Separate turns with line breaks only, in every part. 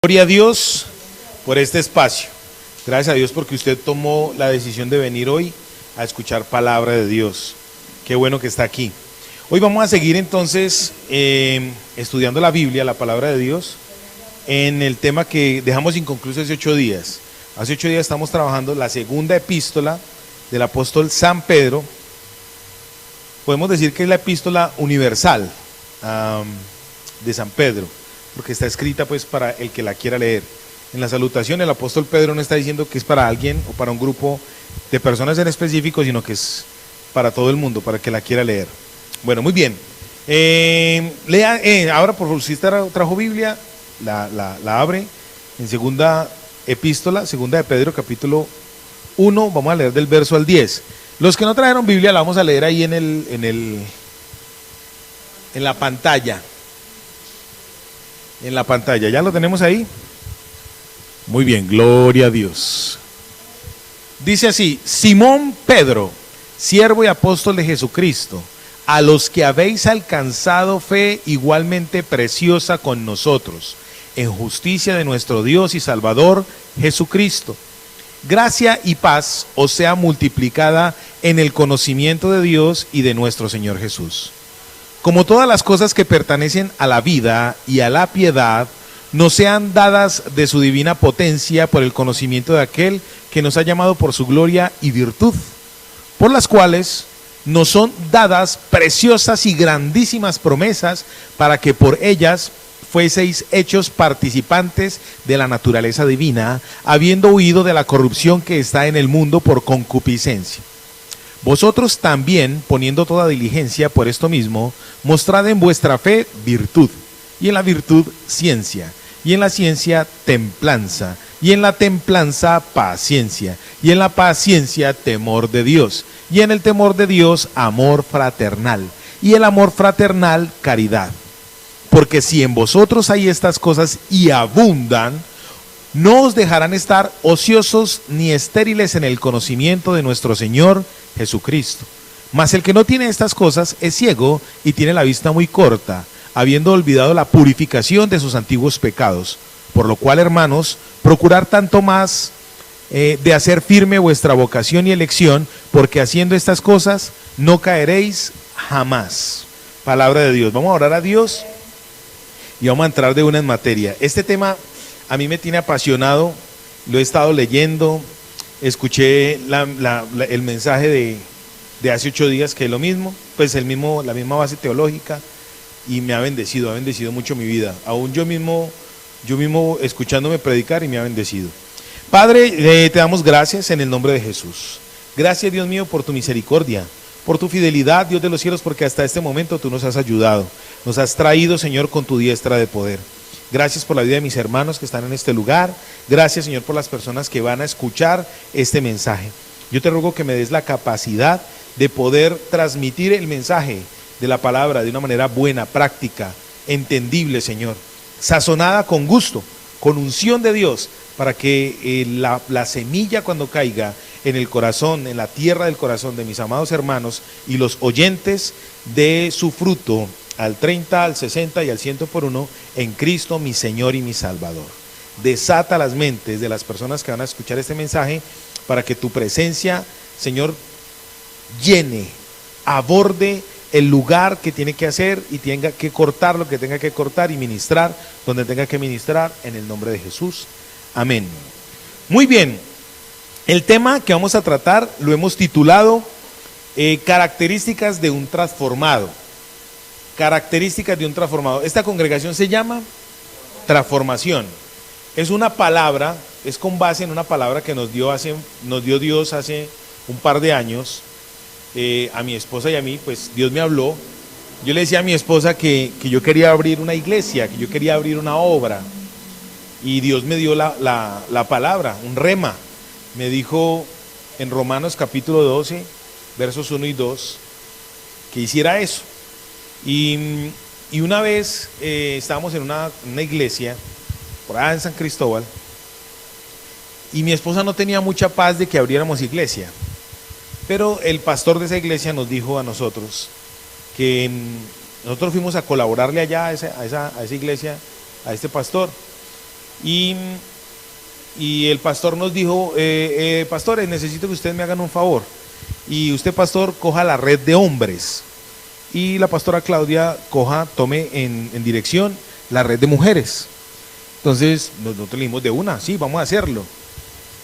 Gloria a Dios por este espacio. Gracias a Dios porque usted tomó la decisión de venir hoy a escuchar palabra de Dios. Qué bueno que está aquí. Hoy vamos a seguir entonces estudiando la Biblia, la palabra de Dios, en el tema que dejamos inconcluso hace 8 días. Hace 8 días estamos trabajando la segunda epístola del apóstol San Pedro. Podemos decir que es la epístola universal de San Pedro, porque está escrita pues para el que la quiera leer. En la salutación el apóstol Pedro no está diciendo que es para alguien o para un grupo de personas en específico, sino que es para todo el mundo, para el que la quiera leer. Bueno, muy bien. Lea, ahora por favor, si usted trajo Biblia, la abre en segunda epístola, segunda de Pedro, capítulo 1, vamos a leer del verso al 10. Los que no trajeron Biblia la vamos a leer ahí en la pantalla. En la pantalla, ¿ya lo tenemos ahí? Muy bien, gloria a Dios. Dice así: Simón Pedro, siervo y apóstol de Jesucristo, a los que habéis alcanzado fe igualmente preciosa con nosotros, en justicia de nuestro Dios y Salvador Jesucristo. Gracia y paz os sea multiplicada en el conocimiento de Dios y de nuestro Señor Jesús. Como todas las cosas que pertenecen a la vida y a la piedad, nos sean dadas de su divina potencia por el conocimiento de aquel que nos ha llamado por su gloria y virtud, por las cuales nos son dadas preciosas y grandísimas promesas, para que por ellas fueseis hechos participantes de la naturaleza divina, habiendo huido de la corrupción que está en el mundo por concupiscencia. Vosotros también, poniendo toda diligencia por esto mismo, mostrad en vuestra fe virtud, y en la virtud ciencia, y en la ciencia templanza, y en la templanza paciencia, y en la paciencia temor de Dios, y en el temor de Dios amor fraternal, y el amor fraternal caridad. Porque si en vosotros hay estas cosas y abundan, no os dejarán estar ociosos ni estériles en el conocimiento de nuestro Señor Jesucristo. Mas el que no tiene estas cosas es ciego y tiene la vista muy corta, habiendo olvidado la purificación de sus antiguos pecados. Por lo cual, hermanos, procurad tanto más de hacer firme vuestra vocación y elección, porque haciendo estas cosas no caeréis jamás. Palabra de Dios. Vamos a orar a Dios y vamos a entrar de una en materia. Este tema a mí me tiene apasionado, lo he estado leyendo, escuché el mensaje de hace 8 días, que es lo mismo, pues la misma base teológica, y me ha bendecido mucho mi vida, aún yo mismo escuchándome predicar, y me ha bendecido. Padre, te damos gracias en el nombre de Jesús. Gracias, Dios mío, por tu misericordia, por tu fidelidad, Dios de los cielos, porque hasta este momento tú nos has ayudado, nos has traído, Señor, con tu diestra de poder. Gracias por la vida de mis hermanos que están en este lugar. Gracias, Señor, por las personas que van a escuchar este mensaje. Yo te ruego que me des la capacidad de poder transmitir el mensaje de la palabra de una manera buena, práctica, entendible, Señor, sazonada con gusto, con unción de Dios, para que la semilla, cuando caiga en el corazón, en la tierra del corazón de mis amados hermanos y los oyentes, dé su fruto al 30, al 60 y al 100 por uno en Cristo, mi Señor y mi Salvador. Desata las mentes de las personas que van a escuchar este mensaje, para que tu presencia, Señor, llene, aborde el lugar que tiene que hacer, y tenga que cortar lo que tenga que cortar, y ministrar donde tenga que ministrar, en el nombre de Jesús. Amén. Muy bien, el tema que vamos a tratar lo hemos titulado características de un transformado. Características de un transformado. Esta congregación se llama transformación. Es una palabra, es con base en una palabra que nos dio Dios hace un par de años, a mi esposa y a mí. Pues Dios me habló. Yo le decía a mi esposa que yo quería abrir una iglesia, que yo quería abrir una obra, y Dios me dio la palabra, un rema. Me dijo en Romanos capítulo 12, versos 1 y 2, que hiciera eso. Y una vez estábamos en una iglesia por allá en San Cristóbal, y mi esposa no tenía mucha paz de que abriéramos iglesia, pero el pastor de esa iglesia nos dijo a nosotros que nosotros fuimos a colaborarle allá a esa iglesia, a este pastor, Y, y el pastor nos dijo, pastores, necesito que ustedes me hagan un favor. Y usted, pastor, coja la red de hombres. Y la pastora Claudia tome en dirección la red de mujeres. Entonces nosotros le dimos de una, sí, vamos a hacerlo.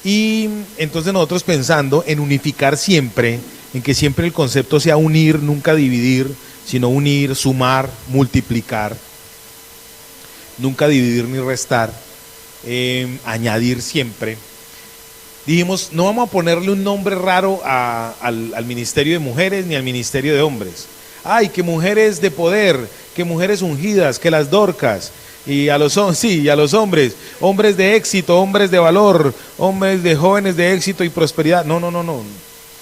Y entonces nosotros pensando en unificar siempre, en que siempre el concepto sea unir, nunca dividir, sino unir, sumar, multiplicar, nunca dividir ni restar, añadir siempre. Dijimos, no vamos a ponerle un nombre raro al ministerio de mujeres ni al ministerio de hombres. Ay, que mujeres de poder, que mujeres ungidas, que las Dorcas, y a los hombres, hombres de éxito, hombres de valor, hombres de jóvenes de éxito y prosperidad. No.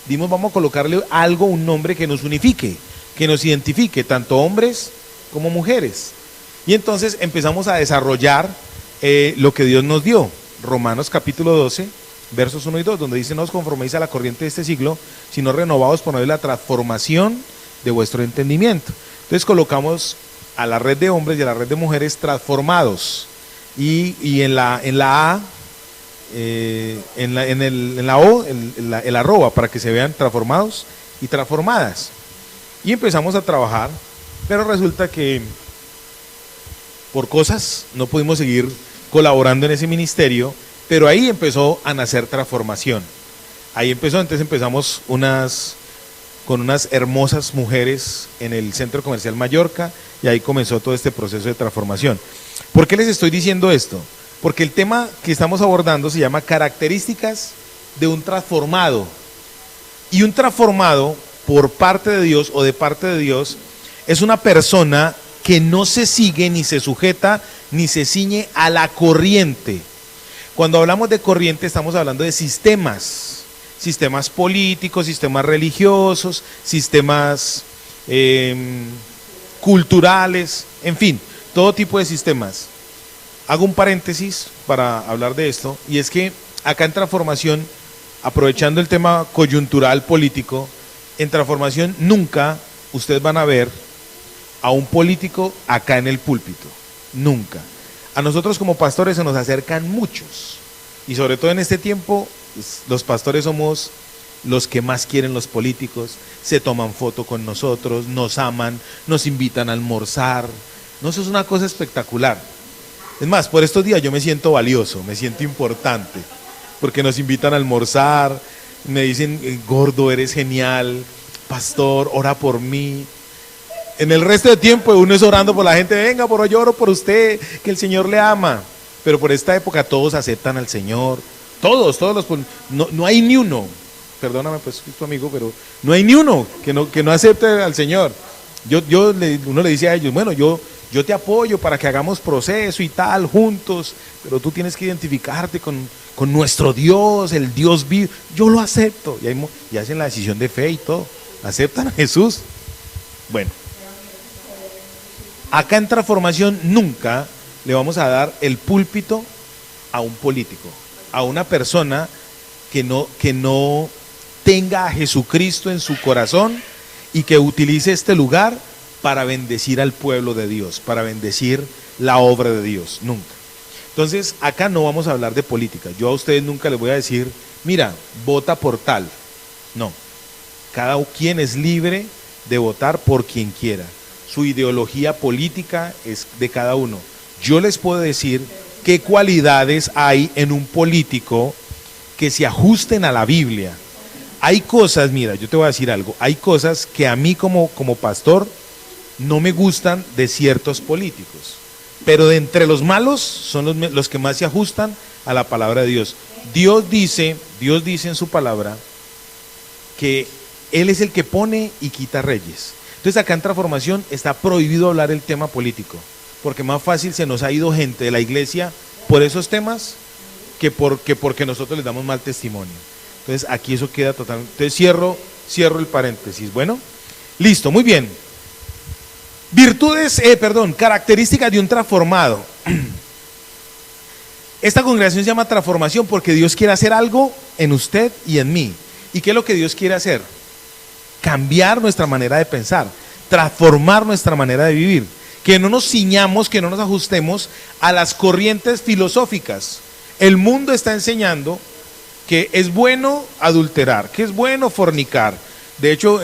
Dimos, vamos a colocarle algo, un nombre que nos unifique, que nos identifique, tanto hombres como mujeres. Y entonces empezamos a desarrollar lo que Dios nos dio. Romanos capítulo 12, versos 1 y 2, donde dice, no os conforméis a la corriente de este siglo, sino renovaos por medio de la transformación de vuestro entendimiento. Entonces colocamos a la red de hombres y a la red de mujeres transformados. Y en la A, en la O, el arroba, para que se vean transformados y transformadas. Y empezamos a trabajar, pero resulta que por cosas no pudimos seguir colaborando en ese ministerio, pero ahí empezó a nacer transformación. Ahí empezó, entonces empezamos con unas hermosas mujeres en el Centro Comercial Mallorca, y ahí comenzó todo este proceso de transformación. ¿Por qué les estoy diciendo esto? Porque el tema que estamos abordando se llama características de un transformado. Y un transformado por parte de Dios o de parte de Dios es una persona que no se sigue ni se sujeta ni se ciñe a la corriente. Cuando hablamos de corriente estamos hablando de sistemas políticos, sistemas religiosos, sistemas culturales, en fin, todo tipo de sistemas. Hago un paréntesis para hablar de esto, y es que acá en Transformación, aprovechando el tema coyuntural político, en Transformación nunca ustedes van a ver a un político acá en el púlpito, nunca. A nosotros como pastores se nos acercan muchos, y sobre todo en este tiempo, los pastores somos los que más quieren los políticos, se toman foto con nosotros, nos aman, nos invitan a almorzar. No, eso es una cosa espectacular. Es más, por estos días yo me siento valioso, me siento importante, porque nos invitan a almorzar, me dicen, gordo, eres genial, pastor, ora por mí. En el resto de tiempo uno es orando por la gente, venga, yo oro por usted, que el Señor le ama. Pero por esta época todos aceptan al Señor, todos no hay ni uno, perdóname pues tu amigo, pero no hay ni uno que no acepte al Señor. Uno le dice a ellos, bueno, yo te apoyo para que hagamos proceso y tal, juntos, pero tú tienes que identificarte con nuestro Dios, el Dios vivo. Yo lo acepto, y hacen la decisión de fe y todo, aceptan a Jesús. Bueno, acá en Transformación nunca le vamos a dar el púlpito a un político, a una persona que no tenga a Jesucristo en su corazón y que utilice este lugar para bendecir al pueblo de Dios, para bendecir la obra de Dios, nunca. Entonces, acá no vamos a hablar de política. Yo a ustedes nunca les voy a decir, mira, vota por tal. No, cada quien es libre de votar por quien quiera. Su ideología política es de cada uno. Yo les puedo decir qué cualidades hay en un político que se ajusten a la Biblia. Hay cosas, mira, yo te voy a decir algo, hay cosas que a mí como pastor no me gustan de ciertos políticos, pero de entre los malos son los que más se ajustan a la palabra de Dios. Dios dice en su palabra que Él es el que pone y quita reyes. Entonces acá en Transformación está prohibido hablar el tema político, porque más fácil se nos ha ido gente de la iglesia por esos temas que porque nosotros les damos mal testimonio. Entonces aquí eso queda totalmente. Entonces cierro el paréntesis. Bueno, listo, muy bien. Características de un transformado. Esta congregación se llama Transformación porque Dios quiere hacer algo en usted y en mí. ¿Y qué es lo que Dios quiere hacer? Cambiar nuestra manera de pensar, transformar nuestra manera de vivir. que no nos ciñamos, que no nos ajustemos a las corrientes filosóficas. El mundo está enseñando que es bueno adulterar, que es bueno fornicar. De hecho,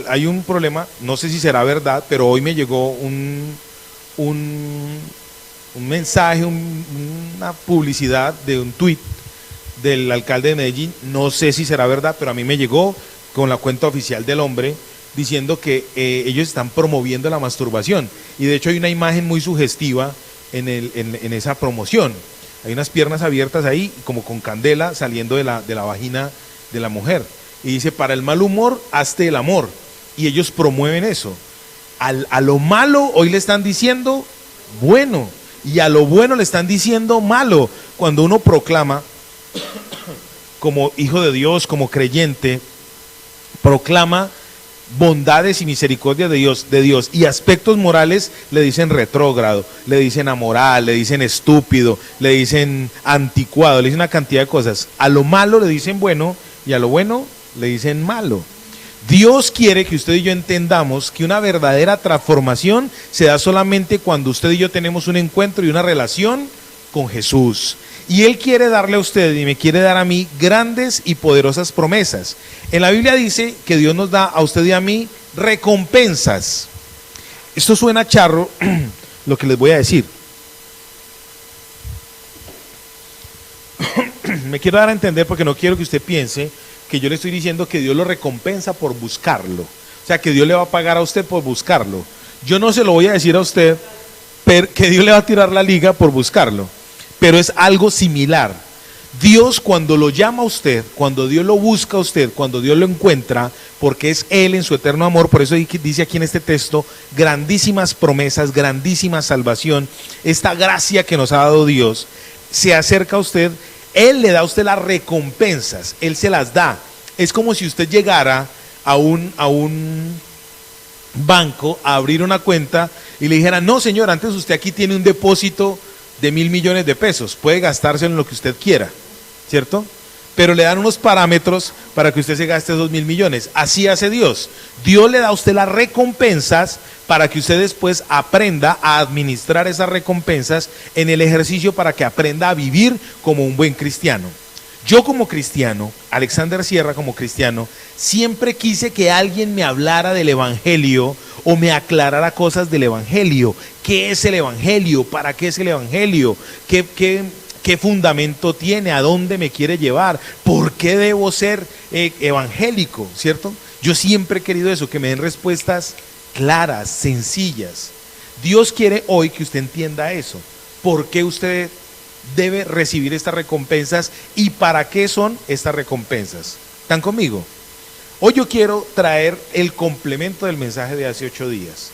hay un problema, no sé si será verdad, pero hoy me llegó un mensaje, una publicidad de un tuit del alcalde de Medellín, no sé si será verdad, pero a mí me llegó con la cuenta oficial del hombre, diciendo que ellos están promoviendo la masturbación. Y de hecho hay una imagen muy sugestiva en esa promoción. Hay unas piernas abiertas ahí, como con candela, saliendo de la vagina de la mujer. Y dice, para el mal humor, hazte el amor. Y ellos promueven eso. A lo malo hoy le están diciendo bueno, y a lo bueno le están diciendo malo. Cuando uno proclama, como hijo de Dios, como creyente, proclama bondades y misericordia de Dios, y aspectos morales le dicen retrógrado, le dicen amoral, le dicen estúpido, le dicen anticuado, le dicen una cantidad de cosas. A lo malo le dicen bueno y a lo bueno le dicen malo. Dios quiere que usted y yo entendamos que una verdadera transformación se da solamente cuando usted y yo tenemos un encuentro y una relación con Jesús. Y Él quiere darle a usted y me quiere dar a mí grandes y poderosas promesas. En la Biblia dice que Dios nos da a usted y a mí recompensas. Esto suena charro, lo que les voy a decir. Me quiero dar a entender porque no quiero que usted piense que yo le estoy diciendo que Dios lo recompensa por buscarlo. O sea, que Dios le va a pagar a usted por buscarlo. Yo no se lo voy a decir a usted que Dios le va a tirar la liga por buscarlo. Pero es algo similar. Dios, cuando lo llama a usted, cuando Dios lo busca a usted, cuando Dios lo encuentra, porque es Él en su eterno amor, por eso dice aquí en este texto, grandísimas promesas, grandísima salvación, esta gracia que nos ha dado Dios, se acerca a usted, Él le da a usted las recompensas, Él se las da. Es como si usted llegara a un banco a abrir una cuenta y le dijera, no señor, antes usted aquí tiene un depósito de 1.000 millones de pesos, puede gastárselo en lo que usted quiera, ¿cierto? Pero le dan unos parámetros para que usted se gaste esos 1.000 millones. Así hace Dios. Dios le da a usted las recompensas para que usted después aprenda a administrar esas recompensas en el ejercicio, para que aprenda a vivir como un buen cristiano. Yo como cristiano, Alexander Sierra como cristiano, siempre quise que alguien me hablara del evangelio o me aclarara cosas del evangelio. ¿Qué es el evangelio? ¿Para qué es el evangelio? ¿Qué fundamento tiene? ¿A dónde me quiere llevar? ¿Por qué debo ser evangélico? ¿Cierto? Yo siempre he querido eso, que me den respuestas claras, sencillas. Dios quiere hoy que usted entienda eso. ¿Por qué usted debe recibir estas recompensas y para qué son estas recompensas? ¿Están conmigo? Hoy yo quiero traer el complemento del mensaje de hace 8 días.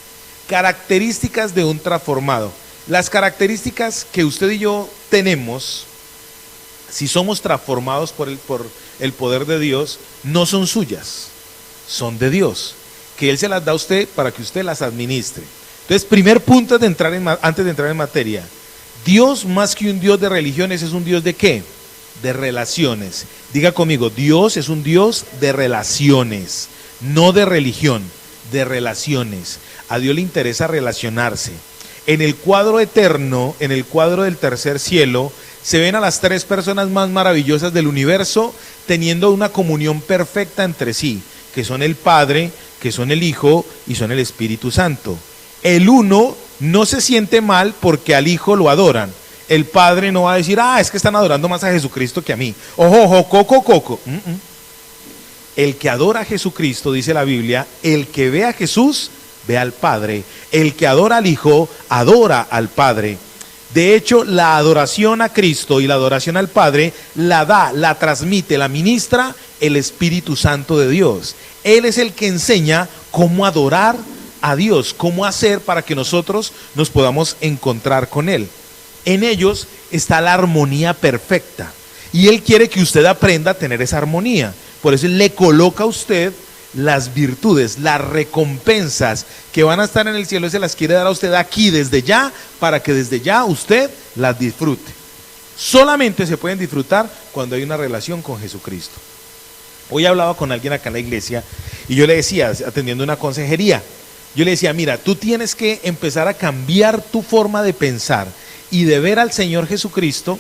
Características de un transformado. Las características que usted y yo tenemos, si somos transformados por el poder de Dios, no son suyas, son de Dios, que Él se las da a usted para que usted las administre. Entonces, primer punto antes de entrar en materia, Dios, más que un Dios de religiones, es un Dios de ¿qué? De relaciones. Diga conmigo, Dios es un Dios de relaciones, no de religión, de relaciones. A Dios le interesa relacionarse. En el cuadro eterno, en el cuadro del tercer cielo, se ven a las 3 personas más maravillosas del universo teniendo una comunión perfecta entre sí, que son el Padre, que son el Hijo y son el Espíritu Santo. El uno no se siente mal porque al Hijo lo adoran. El Padre no va a decir, es que están adorando más a Jesucristo que a mí. Ojo, coco. El que adora a Jesucristo, dice la Biblia, el que ve a Jesús, ve al Padre. El que adora al Hijo, adora al Padre. De hecho, la adoración a Cristo y la adoración al Padre la da, la transmite, la ministra el Espíritu Santo de Dios. Él es el que enseña cómo adorar a Dios, cómo hacer para que nosotros nos podamos encontrar con Él. En ellos está la armonía perfecta y Él quiere que usted aprenda a tener esa armonía. Por eso Él le coloca a usted las virtudes, las recompensas que van a estar en el cielo, se las quiere dar a usted aquí desde ya, para que desde ya usted las disfrute. Solamente se pueden disfrutar cuando hay una relación con Jesucristo. Hoy hablaba con alguien acá en la iglesia y yo le decía, atendiendo una consejería, Yo le decía, mira, tú tienes que empezar a cambiar tu forma de pensar y de ver al Señor Jesucristo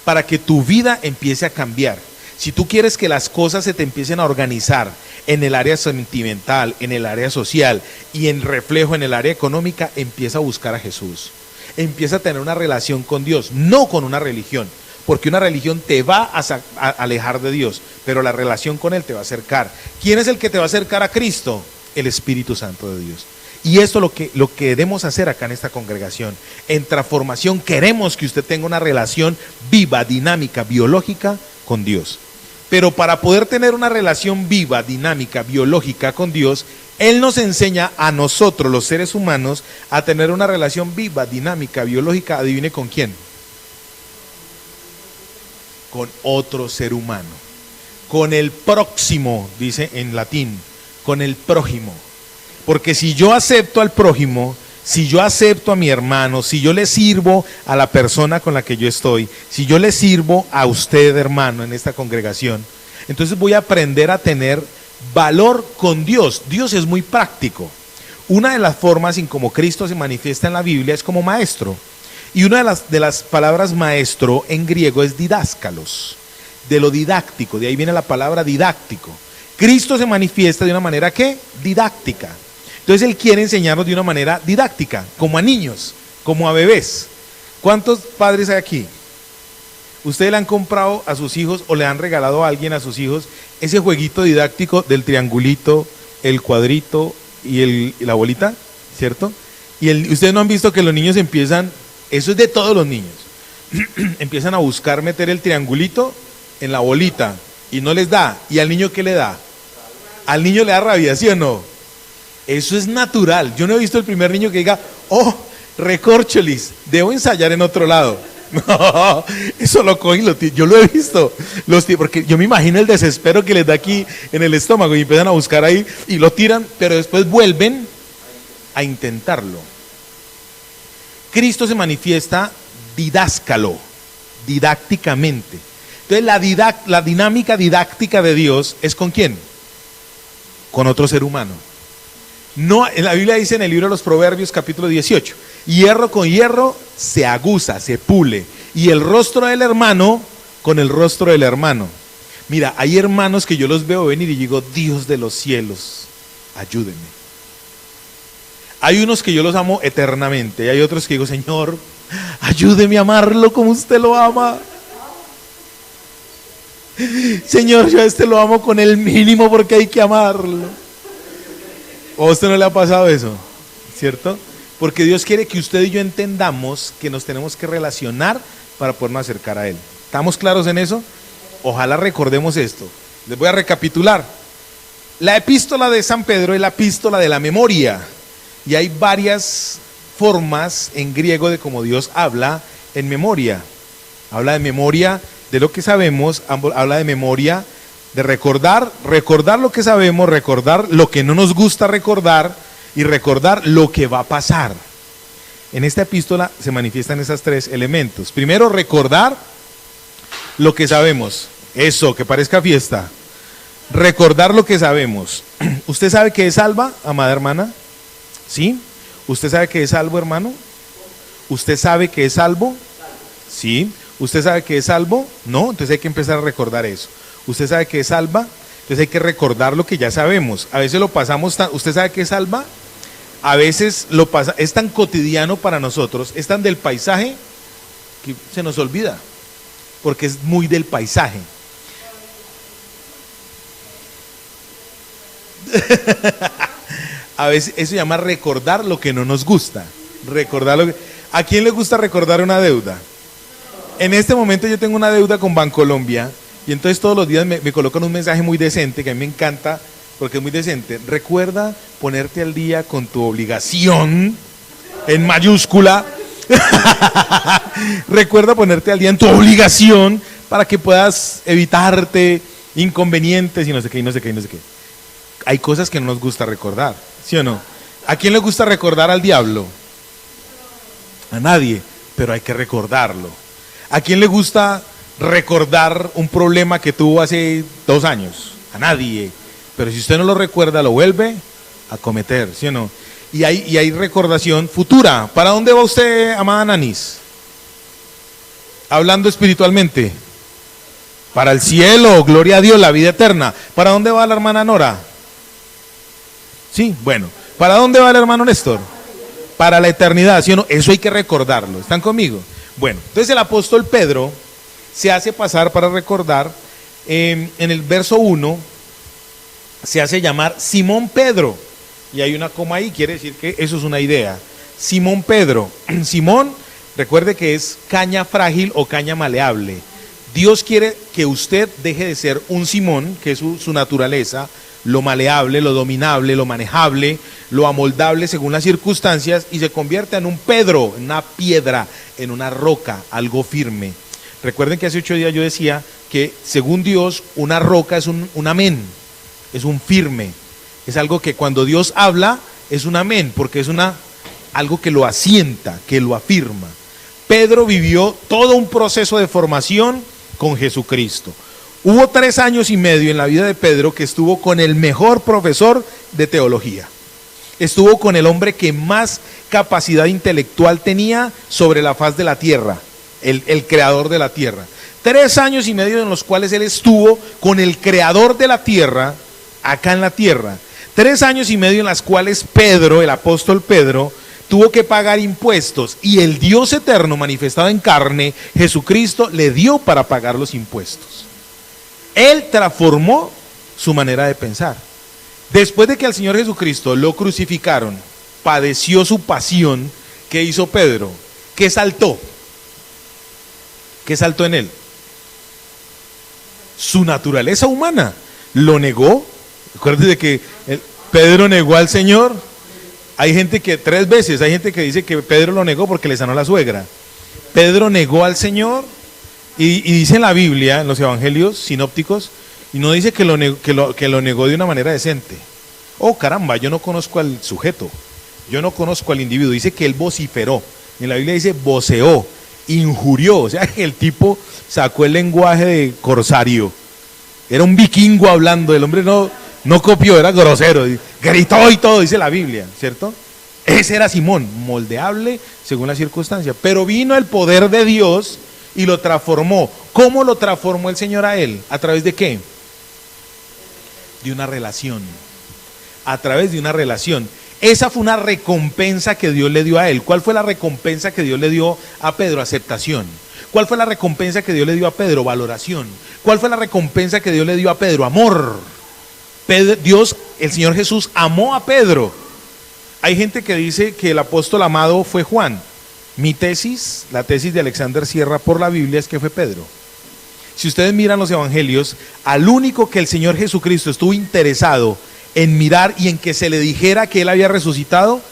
para que tu vida empiece a cambiar. Si tú quieres que las cosas se te empiecen a organizar en el área sentimental, en el área social y en reflejo en el área económica, empieza a buscar a Jesús. Empieza a tener una relación con Dios, no con una religión, porque una religión te va a alejar de Dios, pero la relación con Él te va a acercar. ¿Quién es el que te va a acercar a Cristo? El Espíritu Santo de Dios. Y esto es lo que queremos hacer acá en esta congregación. En Transformación queremos que usted tenga una relación viva, dinámica, biológica con Dios. Pero para poder tener una relación viva, dinámica, biológica con Dios, Él nos enseña a nosotros, los seres humanos, a tener una relación viva, dinámica, biológica. ¿Adivine con quién? Con otro ser humano. Con el próximo, dice en latín, con el prójimo. Porque si yo acepto al prójimo, si yo acepto a mi hermano, si yo le sirvo a la persona con la que yo estoy, si yo le sirvo a usted, hermano, en esta congregación, entonces voy a aprender a tener valor con Dios. Dios es muy práctico. Una de las formas en cómo Cristo se manifiesta en la Biblia es como maestro. Y una de las palabras maestro en griego es didáskalos, de lo didáctico, de ahí viene la palabra didáctico. Cristo se manifiesta de una manera ¿qué? Didáctica. Entonces Él quiere enseñarnos de una manera didáctica, como a niños, como a bebés. ¿Cuántos padres hay aquí? ¿Ustedes le han comprado a sus hijos o le han regalado a alguien a sus hijos ese jueguito didáctico del triangulito, el cuadrito y la bolita? ¿Cierto? Y ustedes no han visto que los niños empiezan, eso es de todos los niños, empiezan a buscar meter el triangulito en la bolita y no les da. ¿Y al niño qué le da? Al niño le da rabia, ¿sí o no? Eso es natural. Yo no he visto el primer niño que diga, oh, recorcholis, debo ensayar en otro lado. No, eso lo cogen, yo lo he visto, porque yo me imagino el desespero que les da aquí en el estómago y empiezan a buscar ahí y lo tiran, pero después vuelven a intentarlo. Cristo se manifiesta didácalo, didácticamente. Entonces la dinámica didáctica de Dios es ¿con quién? Con otro ser humano. No, en la Biblia dice en el libro de los Proverbios capítulo 18, hierro con hierro se aguza, se pule, y el rostro del hermano con el rostro del hermano. Mira, hay hermanos que yo los veo venir y digo, Dios de los cielos, ayúdenme. Hay unos que yo los amo eternamente, y hay otros que digo, Señor, ayúdeme a amarlo como usted lo ama. Señor, yo a este lo amo con el mínimo porque hay que amarlo. ¿O a usted no le ha pasado eso? ¿Cierto? Porque Dios quiere que usted y yo entendamos que nos tenemos que relacionar para podernos acercar a Él. ¿Estamos claros en eso? Ojalá recordemos esto. Les voy a recapitular. La epístola de San Pedro es la epístola de la memoria. Y hay varias formas en griego de cómo Dios habla en memoria. Habla de memoria de lo que sabemos, habla de memoria de recordar lo que sabemos, recordar lo que no nos gusta recordar y recordar lo que va a pasar. En esta epístola se manifiestan esos tres elementos. Primero, recordar lo que sabemos. Eso, que parezca fiesta. Recordar lo que sabemos. ¿Usted sabe que es salva, amada hermana? ¿Sí? ¿Usted sabe que es salvo, hermano? ¿Usted sabe que es salvo? ¿Sí? ¿Usted sabe que es salvo? No, entonces hay que empezar a recordar eso. ¿Usted sabe que es salva? Entonces hay que recordar lo que ya sabemos. A veces lo pasamos ¿usted sabe que es salva? A veces lo pasa, es tan cotidiano para nosotros, es tan del paisaje que se nos olvida, porque es muy del paisaje. A veces eso se llama recordar lo que no nos gusta. ¿A quién le gusta recordar una deuda? En este momento yo tengo una deuda con Bancolombia y entonces todos los días me colocan un mensaje muy decente que a mí me encanta porque es muy decente. Recuerda ponerte al día con tu obligación en mayúscula. Recuerda ponerte al día en tu obligación para que puedas evitarte inconvenientes y no sé qué, y no sé qué, y no sé qué. Hay cosas que no nos gusta recordar, ¿sí o no? ¿A quién le gusta recordar al diablo? A nadie, pero hay que recordarlo. ¿A quién le gusta recordar un problema que tuvo hace 2 años? A nadie. Pero si usted no lo recuerda, lo vuelve a cometer, ¿sí o no? y hay recordación futura. ¿Para dónde va usted, amada Nanis? Hablando espiritualmente. Para el cielo, gloria a Dios, la vida eterna. ¿Para dónde va la hermana Nora? Sí, bueno. ¿Para dónde va el hermano Néstor? Para la eternidad, ¿sí o no? Eso hay que recordarlo. ¿Están conmigo? Bueno, entonces el apóstol Pedro se hace pasar para recordar, en el verso 1, se hace llamar Simón Pedro. Y hay una coma ahí, quiere decir que eso es una idea. Simón Pedro. Simón, recuerde que es caña frágil o caña maleable. Dios quiere que usted deje de ser un Simón, que es su naturaleza, lo maleable, lo dominable, lo manejable, lo amoldable según las circunstancias, y se convierta en un Pedro, en una piedra, en una roca, algo firme. Recuerden que hace 8 días yo decía que según Dios una roca es un amén, es un firme, es algo que cuando Dios habla es un amén, porque es algo que lo asienta, que lo afirma. Pedro vivió todo un proceso de formación con Jesucristo. Hubo 3 años y medio en la vida de Pedro que estuvo con el mejor profesor de teología. Estuvo con el hombre que más capacidad intelectual tenía sobre la faz de la tierra, el creador de la tierra. 3 años y medio en los cuales él estuvo con el creador de la tierra, acá en la tierra. 3 años y medio en las cuales Pedro, el apóstol Pedro, tuvo que pagar impuestos, y el Dios eterno manifestado en carne, Jesucristo, le dio para pagar los impuestos. Él transformó su manera de pensar. Después de que al Señor Jesucristo lo crucificaron, padeció su pasión, ¿qué hizo Pedro? ¿Qué saltó? ¿Qué saltó en él? Su naturaleza humana. Lo negó. Acuérdense que Pedro negó al Señor. Hay gente que 3 veces, hay gente que dice que Pedro lo negó porque le sanó la suegra. Pedro negó al Señor, y dice en la Biblia, en los evangelios sinópticos, y no dice que lo negó de una manera decente. Oh, caramba, yo no conozco al sujeto, yo no conozco al individuo. Dice que él vociferó. En la Biblia dice voceó, injurió. O sea, que el tipo sacó el lenguaje de corsario. Era un vikingo hablando, el hombre no copió, era grosero, gritó y todo, dice la Biblia, ¿cierto? Ese era Simón, moldeable según la circunstancia. Pero vino el poder de Dios y lo transformó. ¿Cómo lo transformó el Señor a él? ¿A través de qué? De una relación. A través de una relación. Esa fue una recompensa que Dios le dio a él. ¿Cuál fue la recompensa que Dios le dio a Pedro? Aceptación. ¿Cuál fue la recompensa que Dios le dio a Pedro? Valoración. ¿Cuál fue la recompensa que Dios le dio a Pedro? Amor. Dios, el Señor Jesús, amó a Pedro. Hay gente que dice que el apóstol amado fue Juan. Mi tesis, la tesis de Alexander Sierra por la Biblia, es que fue Pedro. Si ustedes miran los evangelios, al único que el Señor Jesucristo estuvo interesado en mirar y en que se le dijera que él había resucitado,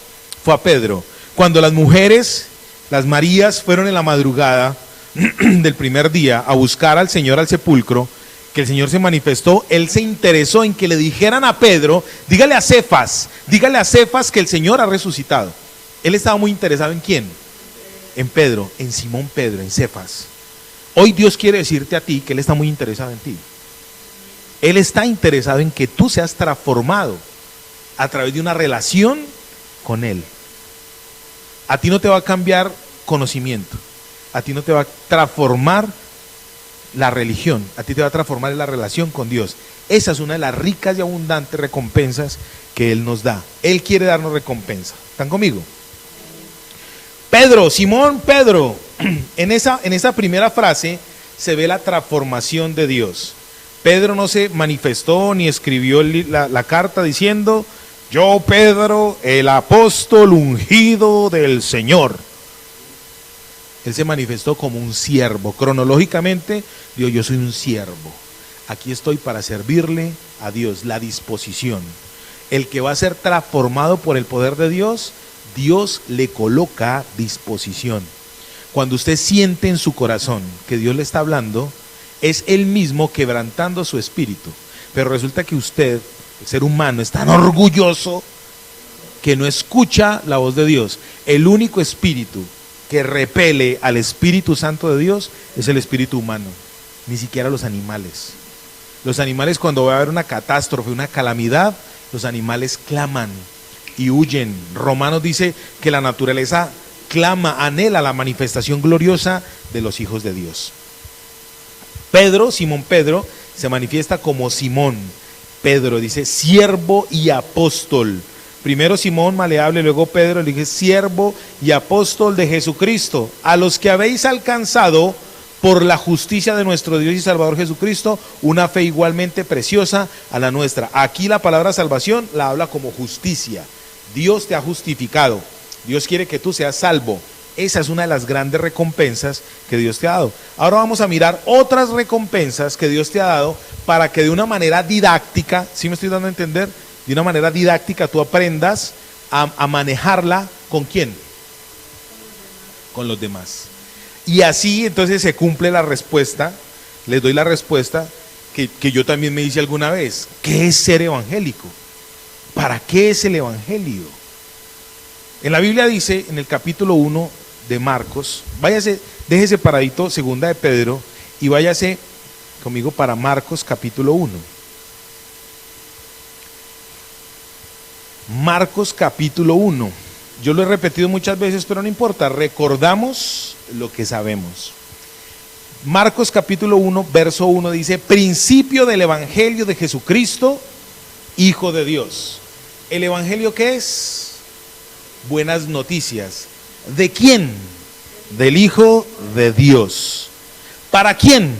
fue a Pedro. Cuando las mujeres, las Marías, fueron en la madrugada del primer día a buscar al Señor al sepulcro, que el Señor se manifestó, él se interesó en que le dijeran a Pedro, dígale a Cefas que el Señor ha resucitado. Él estaba muy interesado ¿en quién? En Pedro, en Simón Pedro, en Cefas. Hoy Dios quiere decirte a ti que Él está muy interesado en ti. Él está interesado en que tú seas transformado a través de una relación con Él. A ti no te va a cambiar conocimiento, a ti no te va a transformar la religión, a ti te va a transformar en la relación con Dios. Esa es una de las ricas y abundantes recompensas que Él nos da. Él quiere darnos recompensa. ¿Están conmigo? Pedro, Simón Pedro, en esa primera frase se ve la transformación de Dios. Pedro no se manifestó ni escribió la carta diciendo, yo Pedro, el apóstol ungido del Señor. Él se manifestó como un siervo. Cronológicamente, dijo, yo soy un siervo. Aquí estoy para servirle a Dios, la disposición. El que va a ser transformado por el poder de Dios, Dios le coloca disposición. Cuando usted siente en su corazón que Dios le está hablando, es Él mismo quebrantando su espíritu. Pero resulta que usted, el ser humano, es tan orgulloso que no escucha la voz de Dios. El único espíritu que repele al Espíritu Santo de Dios es el espíritu humano, ni siquiera los animales. Los animales, cuando va a haber una catástrofe, una calamidad, los animales claman, y huyen. Romanos dice que la naturaleza clama, anhela la manifestación gloriosa de los hijos de Dios. Pedro, Simón Pedro, se manifiesta como Simón Pedro, dice siervo y apóstol. Primero Simón maleable, luego Pedro, le dije siervo y apóstol de Jesucristo, a los que habéis alcanzado por la justicia de nuestro Dios y Salvador Jesucristo, una fe igualmente preciosa a la nuestra. Aquí la palabra salvación la habla como justicia. Dios te ha justificado. Dios quiere que tú seas salvo. Esa es una de las grandes recompensas que Dios te ha dado. Ahora vamos a mirar otras recompensas que Dios te ha dado para que de una manera didáctica, ¿sí me estoy dando a entender? De una manera didáctica tú aprendas a manejarla. ¿Con quién? Con los demás. Y así entonces se cumple la respuesta, les doy la respuesta que yo también me hice alguna vez. ¿Qué es ser evangélico? ¿Para qué es el evangelio? En la Biblia dice, en el capítulo 1 de Marcos, váyase, déjese paradito, segunda de Pedro, y váyase conmigo para Marcos capítulo 1. Marcos capítulo 1. Yo lo he repetido muchas veces, pero no importa, recordamos lo que sabemos. Marcos capítulo 1, verso 1 dice, principio del evangelio de Jesucristo, Hijo de Dios. ¿El evangelio qué es? Buenas noticias. ¿De quién? Del Hijo de Dios. ¿Para quién?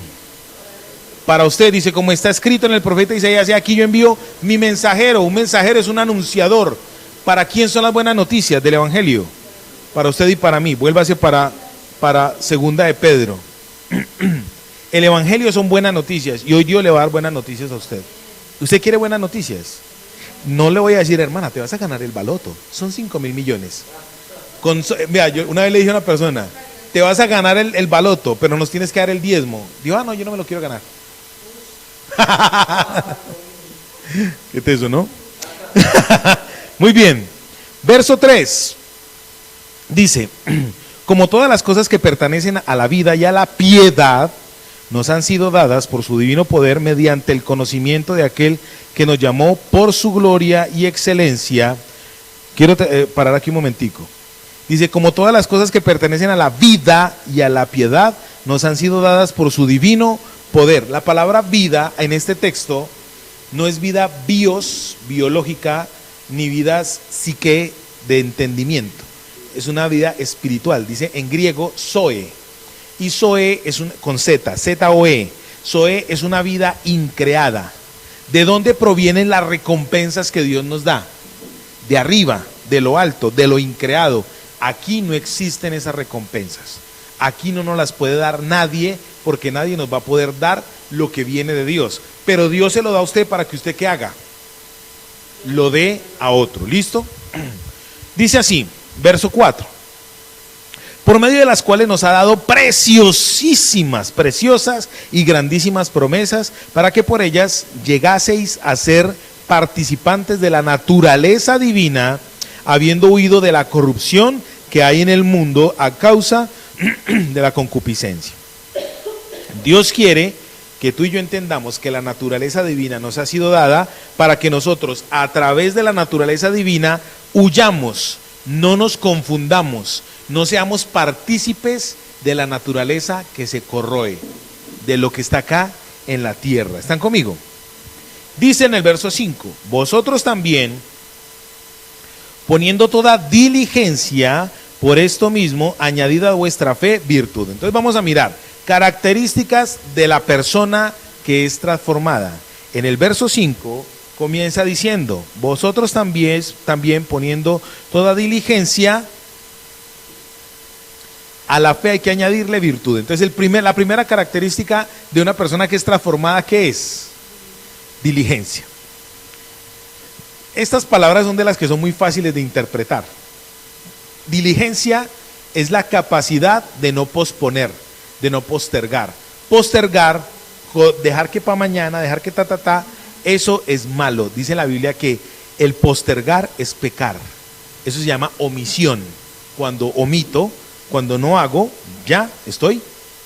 Para usted, dice, como está escrito en el profeta Isaías, aquí yo envío mi mensajero. Un mensajero es un anunciador. ¿Para quién son las buenas noticias del evangelio? Para usted y para mí. Vuélvase para segunda de Pedro. El evangelio son buenas noticias y hoy Dios le va a dar buenas noticias a usted. ¿Usted quiere buenas noticias? No le voy a decir, hermana, te vas a ganar el baloto. Son 5.000 millones. Mira, yo una vez le dije a una persona, te vas a ganar el baloto, pero nos tienes que dar el diezmo. Dijo, no, yo no me lo quiero ganar. ¿Qué te eso, no? Muy bien. Verso 3. Dice, como todas las cosas que pertenecen a la vida y a la piedad, nos han sido dadas por su divino poder mediante el conocimiento de aquel que nos llamó por su gloria y excelencia. Quiero parar aquí un momentico. Dice, como todas las cosas que pertenecen a la vida y a la piedad, nos han sido dadas por su divino poder. La palabra vida en este texto no es vida biológica, ni vida psique de entendimiento. Es una vida espiritual. Dice en griego, zoe. Y zoe es con Z, Z-O-E. Zoe es una vida increada. ¿De dónde provienen las recompensas que Dios nos da? De arriba, de lo alto, de lo increado. Aquí no existen esas recompensas. Aquí no nos las puede dar nadie, porque nadie nos va a poder dar lo que viene de Dios. Pero Dios se lo da a usted para que usted ¿qué haga? Lo dé a otro. ¿Listo? Dice así, verso 4. Por medio de las cuales nos ha dado preciosas y grandísimas promesas, para que por ellas llegaseis a ser participantes de la naturaleza divina, habiendo huido de la corrupción que hay en el mundo a causa de la concupiscencia. Dios quiere que tú y yo entendamos que la naturaleza divina nos ha sido dada para que nosotros, a través de la naturaleza divina, huyamos, no nos confundamos, no seamos partícipes de la naturaleza que se corroe, de lo que está acá en la tierra. ¿Están conmigo? Dice en el verso 5, vosotros también, poniendo toda diligencia, por esto mismo, añadida a vuestra fe, virtud. Entonces vamos a mirar características de la persona que es transformada. En el verso 5 comienza diciendo, vosotros también poniendo toda diligencia, a la fe hay que añadirle virtud. Entonces la primera característica de una persona que es transformada, ¿qué es? Diligencia. Estas palabras son de las que son muy fáciles de interpretar. Diligencia es la capacidad de no posponer, de no postergar. Postergar, dejar que para mañana, dejar que eso es malo. Dice la Biblia que el postergar es pecar. Eso se llama omisión. Cuando omito, cuando no hago, ya estoy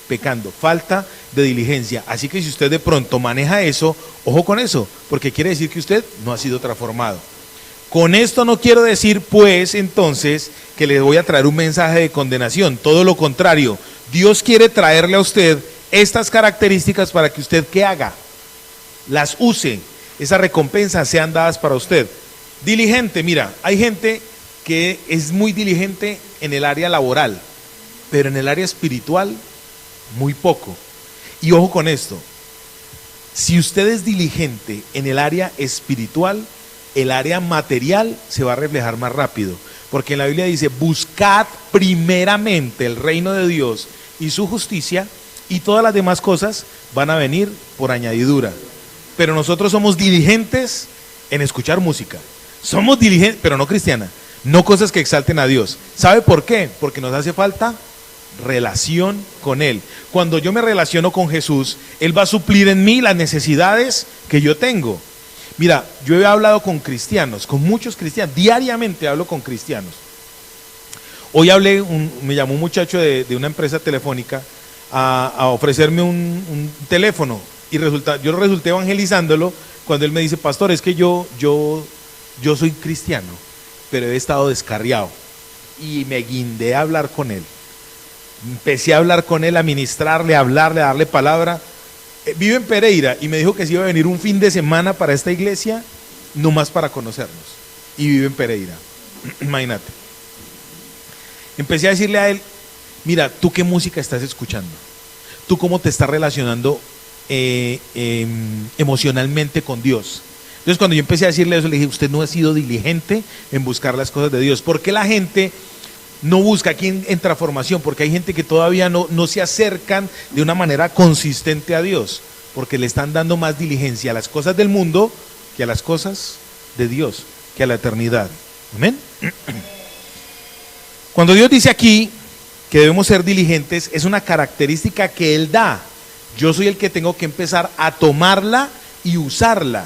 pecando. Falta de diligencia. Así que si usted de pronto maneja eso, ojo con eso, porque quiere decir que usted no ha sido transformado. Con esto no quiero decir, pues, entonces, que les voy a traer un mensaje de condenación. Todo lo contrario, Dios quiere traerle a usted estas características para que usted, ¿qué haga? Las use. Esas recompensas sean dadas para usted. Diligente, mira, hay gente que es muy diligente en el área laboral, pero en el área espiritual, muy poco. Y ojo con esto, si usted es diligente en el área espiritual, el área material se va a reflejar más rápido, porque en la Biblia dice, buscad primeramente el reino de Dios y su justicia, y todas las demás cosas van a venir por añadidura. Pero nosotros somos diligentes en escuchar música, somos diligentes, pero no cristiana, no cosas que exalten a Dios. ¿Sabe por qué? Porque nos hace falta relación con Él. Cuando yo me relaciono con Jesús, Él va a suplir en mí las necesidades que yo tengo. Mira, yo he hablado con cristianos, con muchos cristianos, diariamente hablo con cristianos. Hoy me llamó un muchacho de una empresa telefónica a ofrecerme un teléfono, y yo resulté evangelizándolo cuando él me dice, pastor, es que yo soy cristiano, pero he estado descarriado, y me guindé a hablar con él. Empecé a hablar con él, a ministrarle, a hablarle, a darle palabra. Vive en Pereira y me dijo que se iba a venir un fin de semana para esta iglesia, nomás para conocernos. Y vive en Pereira. Imagínate. Empecé a decirle a él, mira, ¿tú qué música estás escuchando? ¿Tú cómo te estás relacionando emocionalmente con Dios? Entonces cuando yo empecé a decirle eso, le dije, usted no ha sido diligente en buscar las cosas de Dios. ¿Por qué la gente no busca aquí en transformación? Porque hay gente que todavía no se acercan de una manera consistente a Dios, porque le están dando más diligencia a las cosas del mundo que a las cosas de Dios, que a la eternidad. Amén. Cuando Dios dice aquí que debemos ser diligentes, es una característica que Él da. Yo soy el que tengo que empezar a tomarla y usarla.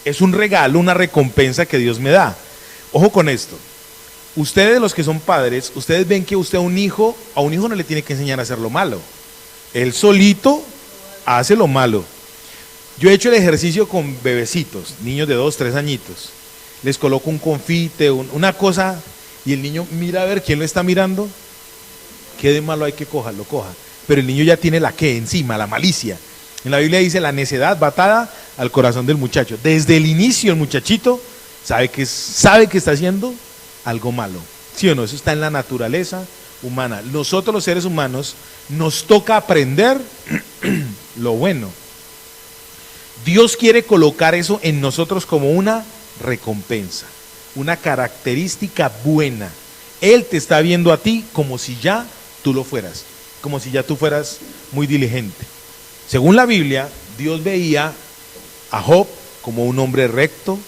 Es un regalo, una recompensa que Dios me da. Ojo con esto. Ustedes, los que son padres, ustedes ven que usted a un hijo no le tiene que enseñar a hacer lo malo. Él solito hace lo malo. Yo he hecho el ejercicio con bebecitos, niños de 2, 3 añitos. Les coloco un confite, una cosa, y el niño mira a ver quién lo está mirando. ¿Qué de malo hay que lo coja? Pero el niño ya tiene la que encima, la malicia. En la Biblia dice, la necedad va atada al corazón del muchacho. Desde el inicio el muchachito sabe que está haciendo algo malo. ¿Sí o no? Eso está en la naturaleza humana. Nosotros los seres humanos nos toca aprender lo bueno. Dios quiere colocar eso en nosotros como una recompensa, una característica buena. Él te está viendo a ti como si ya tú lo fueras, como si ya tú fueras muy diligente. Según la Biblia, Dios veía a Job como un hombre recto,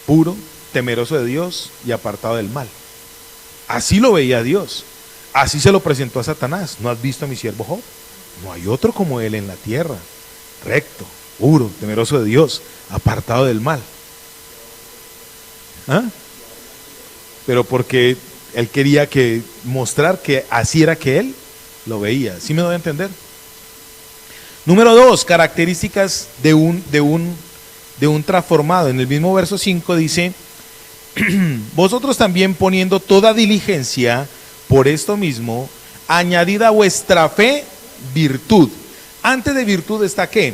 puro, temeroso de Dios y apartado del mal. Así lo veía Dios. Así se lo presentó a Satanás. ¿No has visto a mi siervo Job? No hay otro como él en la tierra. Recto, puro, temeroso de Dios, apartado del mal. ¿Ah? Pero porque él quería mostrar que así era que él lo veía. ¿Sí me doy a entender? Número 2, características de un transformado. En el mismo verso 5 dice, vosotros también poniendo toda diligencia por esto mismo, añadid a vuestra fe virtud. Antes de virtud está ¿qué?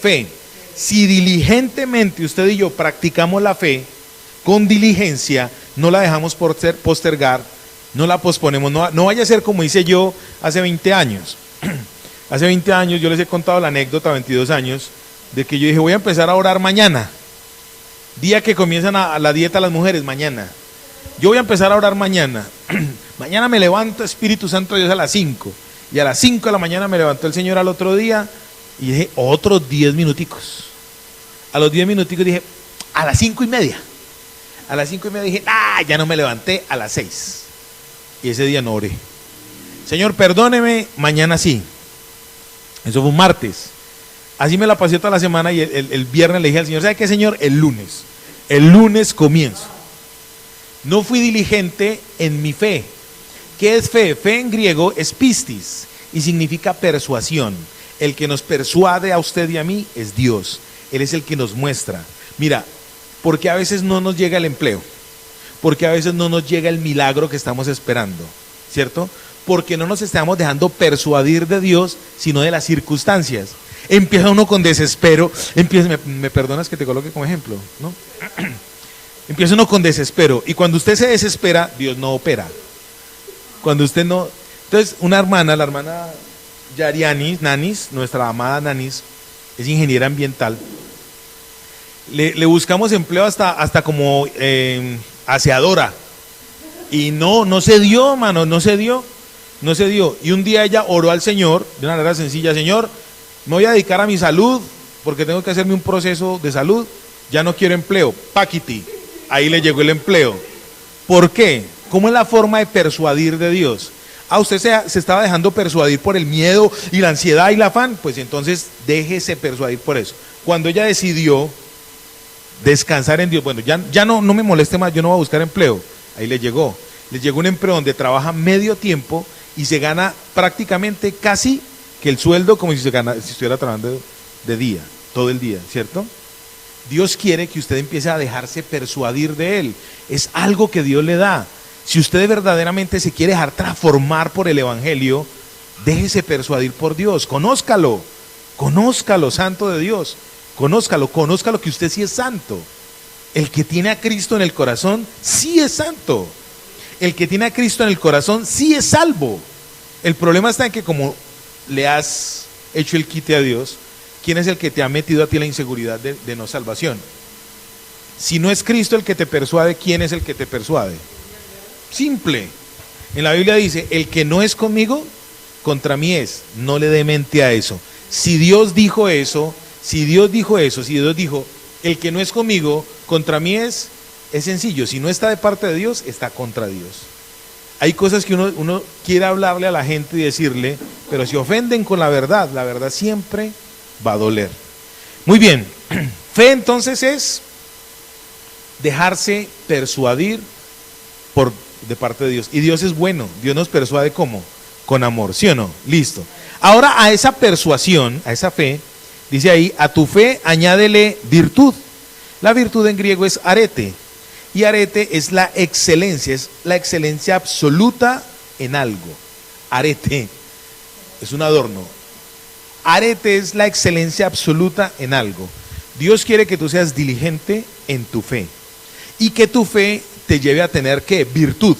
Fe. Si diligentemente usted y yo practicamos la fe con diligencia, no la dejamos postergar, no la posponemos, no vaya a ser como hice yo hace 20 años. Hace 20 años yo les he contado la anécdota, 22 años, de que yo dije, voy a empezar a orar mañana. Día que comienzan a la dieta las mujeres, mañana. Yo voy a empezar a orar mañana. Mañana me levanto, Espíritu Santo de Dios, a las 5. Y a las 5 de la mañana me levantó el Señor al otro día y dije, otros 10 minuticos. A los 10 minuticos dije, a las 5:30. A las 5:30 dije, ya no me levanté, a las 6. Y ese día no oré. Señor, perdóneme, mañana sí. Eso fue un martes. Así me la pasé toda la semana y el viernes le dije al Señor, ¿sabe qué, Señor? El lunes comienzo. No fui diligente en mi fe. ¿Qué es fe? Fe en griego es pistis y significa persuasión. El que nos persuade a usted y a mí es Dios. Él es el que nos muestra. Mira, ¿por qué a veces no nos llega el empleo? porque a veces no nos llega el milagro que estamos esperando, ¿cierto? Porque no nos estamos dejando persuadir de Dios, sino de las circunstancias. Empieza uno con desespero, me perdonas que te coloque como ejemplo, ¿no? Empieza uno con desespero, y cuando usted se desespera, Dios no opera. Cuando usted no... Entonces, una hermana, la hermana Yarianis, Nanis, nuestra amada Nanis, es ingeniera ambiental. Le buscamos empleo hasta como aseadora. Y no se dio, mano, no se dio. Y un día ella oró al Señor, de una manera sencilla: Señor, me voy a dedicar a mi salud, porque tengo que hacerme un proceso de salud, ya no quiero empleo. Paquiti, ahí le llegó el empleo. ¿Por qué? ¿Cómo es la forma de persuadir de Dios? Usted se estaba dejando persuadir por el miedo y la ansiedad y el afán, pues entonces déjese persuadir por eso. Cuando ella decidió descansar en Dios, bueno, ya no me moleste más, yo no voy a buscar empleo, ahí le llegó un empleo donde trabaja medio tiempo y se gana prácticamente casi que el sueldo como si estuviera trabajando de día, todo el día, ¿cierto? Dios quiere que usted empiece a dejarse persuadir de Él, es algo que Dios le da. Si usted verdaderamente se quiere dejar transformar por el Evangelio, déjese persuadir por Dios, conózcalo, santo de Dios, conózcalo que usted sí es santo. El que tiene a Cristo en el corazón sí es santo. El que tiene a Cristo en el corazón sí es salvo. El problema está en que como le has hecho el quite a Dios, ¿quién es el que te ha metido a ti la inseguridad de no salvación? Si no es Cristo el que te persuade, ¿quién es el que te persuade? Simple. En la Biblia dice: el que no es conmigo, contra mí es. No le dé mente a eso. Si Dios dijo eso, si Dios dijo, el que no es conmigo, contra mí es sencillo. Si no está de parte de Dios, está contra Dios. Hay cosas que uno quiere hablarle a la gente y decirle, pero si ofenden con la verdad siempre va a doler. Muy bien. Fe entonces es dejarse persuadir de parte de Dios. Y Dios es bueno. Dios nos persuade ¿cómo? Con amor, ¿sí o no? Listo. Ahora a esa persuasión, a esa fe, dice ahí: a tu fe añádele virtud. La virtud en griego es arete. Y arete es la excelencia absoluta en algo. Arete es un adorno. Arete es la excelencia absoluta en algo. Dios quiere que tú seas diligente en tu fe. Y que tu fe te lleve a tener ¿qué? Virtud.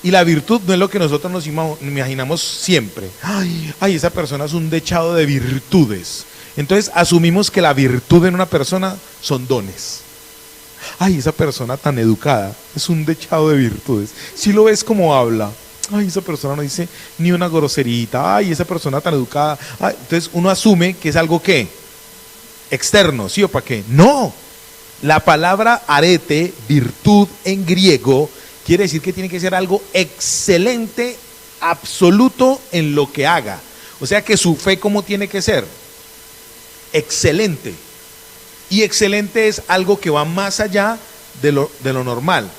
Y la virtud no es lo que nosotros nos imaginamos siempre. Ay, esa persona es un dechado de virtudes. Entonces asumimos que la virtud en una persona son dones. Ay, esa persona tan educada es un dechado de virtudes. Si lo ves como habla, ay, esa persona no dice ni una groserita. Ay, esa persona tan educada. Ay, entonces uno asume que es algo ¿qué? Externo, ¿sí o para qué? No. La palabra arete, virtud en griego, quiere decir que tiene que ser algo excelente, absoluto en lo que haga. O sea que su fe, ¿cómo tiene que ser? Excelente. Y excelente es algo que va más allá de lo normal.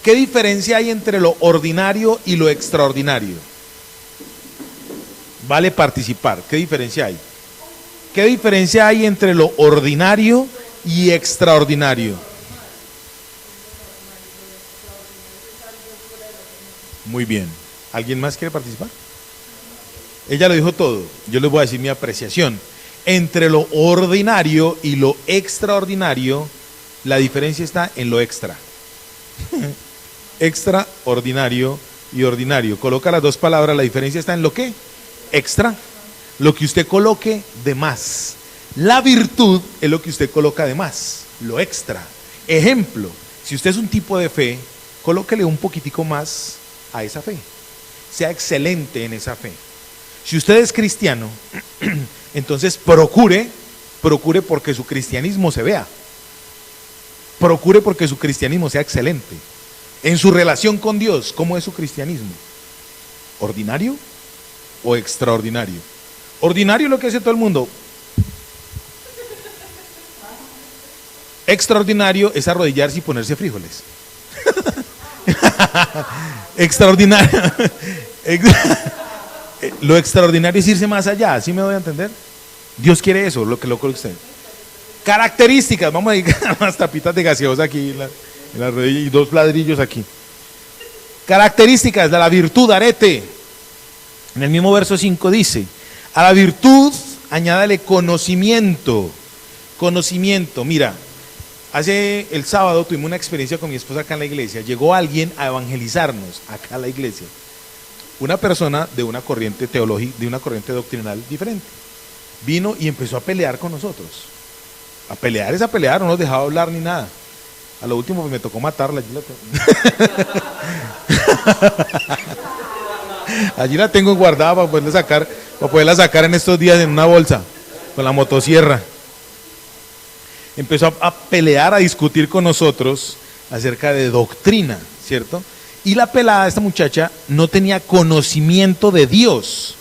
¿Qué diferencia hay entre lo ordinario y lo extraordinario? Vale participar. ¿Qué diferencia hay? ¿Qué diferencia hay entre lo ordinario y extraordinario? Muy bien. ¿Alguien más quiere participar? Ella lo dijo todo. Yo les voy a decir mi apreciación. Entre lo ordinario y lo extraordinario, la diferencia está en lo extra. Extraordinario y ordinario. Coloca las dos palabras, la diferencia está en lo que extra, lo que usted coloque de más. La virtud es lo que usted coloca de más, lo extra. Ejemplo, si usted es un tipo de fe, colóquele un poquitico más a esa fe. Sea excelente en esa fe. Si usted es cristiano, entonces procure porque su cristianismo se vea. Procure porque su cristianismo sea excelente. En su relación con Dios, ¿cómo es su cristianismo? ¿Ordinario o extraordinario? Ordinario es lo que hace todo el mundo. Extraordinario es arrodillarse y ponerse frijoles. Extraordinario. Lo extraordinario es irse más allá, ¿sí me doy a entender? Dios quiere eso, lo que usted. Características, vamos a ir unas tapitas de gaseosa aquí en la rodilla y 2 ladrillos aquí. Características de la virtud, arete. En el mismo verso 5 dice, a la virtud añádale conocimiento. Conocimiento, mira, hace el sábado tuvimos una experiencia con mi esposa acá en la iglesia. Llegó alguien a evangelizarnos acá a la iglesia. Una persona de una corriente teológica, de una corriente doctrinal diferente. Vino y empezó a pelear con nosotros. A pelear es a pelear, no nos dejaba hablar ni nada. A lo último pues, me tocó matarla. Allí la tengo guardada para poderla sacar en estos días en una bolsa, con la motosierra. Empezó a pelear, a discutir con nosotros acerca de doctrina, ¿cierto? Y la pelada, esta muchacha, no tenía conocimiento de Dios,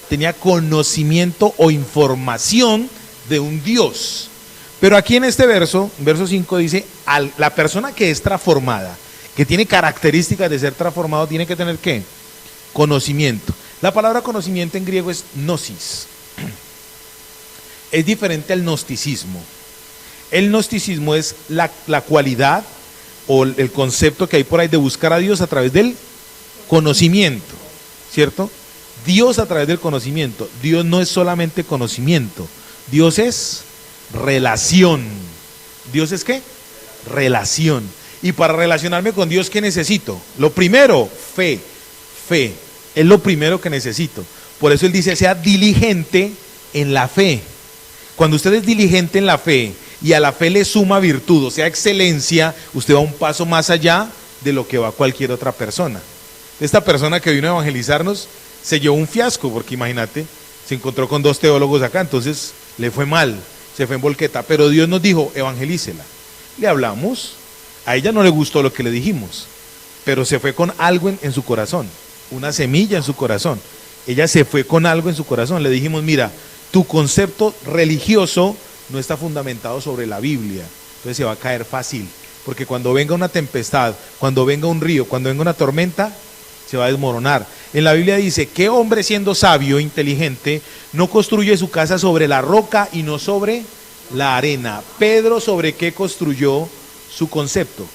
tenía conocimiento o información de un Dios. Pero aquí en este verso 5 dice, la persona que es transformada, que tiene características de ser transformado, tiene que tener ¿qué? Conocimiento. La palabra conocimiento en griego es gnosis. Es diferente al gnosticismo. El gnosticismo es la cualidad o el concepto que hay por ahí de buscar a Dios a través del conocimiento, ¿cierto? Dios a través del conocimiento. Dios no es solamente conocimiento, Dios es relación. ¿Dios es qué? Relación. Y para relacionarme con Dios, ¿qué necesito? Lo primero, fe. Fe es lo primero que necesito. Por eso él dice, sea diligente en la fe. Cuando usted es diligente en la fe y a la fe le suma virtud, o sea, excelencia, usted va un paso más allá de lo que va cualquier otra persona. Esta persona que vino a evangelizarnos se llevó un fiasco, porque imagínate, se encontró con 2 teólogos acá, entonces le fue mal, se fue en volqueta, pero Dios nos dijo, evangelícela. Le hablamos, a ella no le gustó lo que le dijimos, pero se fue con algo en su corazón, una semilla en su corazón. Ella se fue con algo en su corazón, le dijimos, mira, tu concepto religioso no está fundamentado sobre la Biblia, entonces se va a caer fácil, porque cuando venga una tempestad, cuando venga un río, cuando venga una tormenta, se va a desmoronar. En la Biblia dice, ¿qué hombre siendo sabio, inteligente, no construye su casa sobre la roca y no sobre la arena? Pedro, ¿sobre qué construyó su concepto?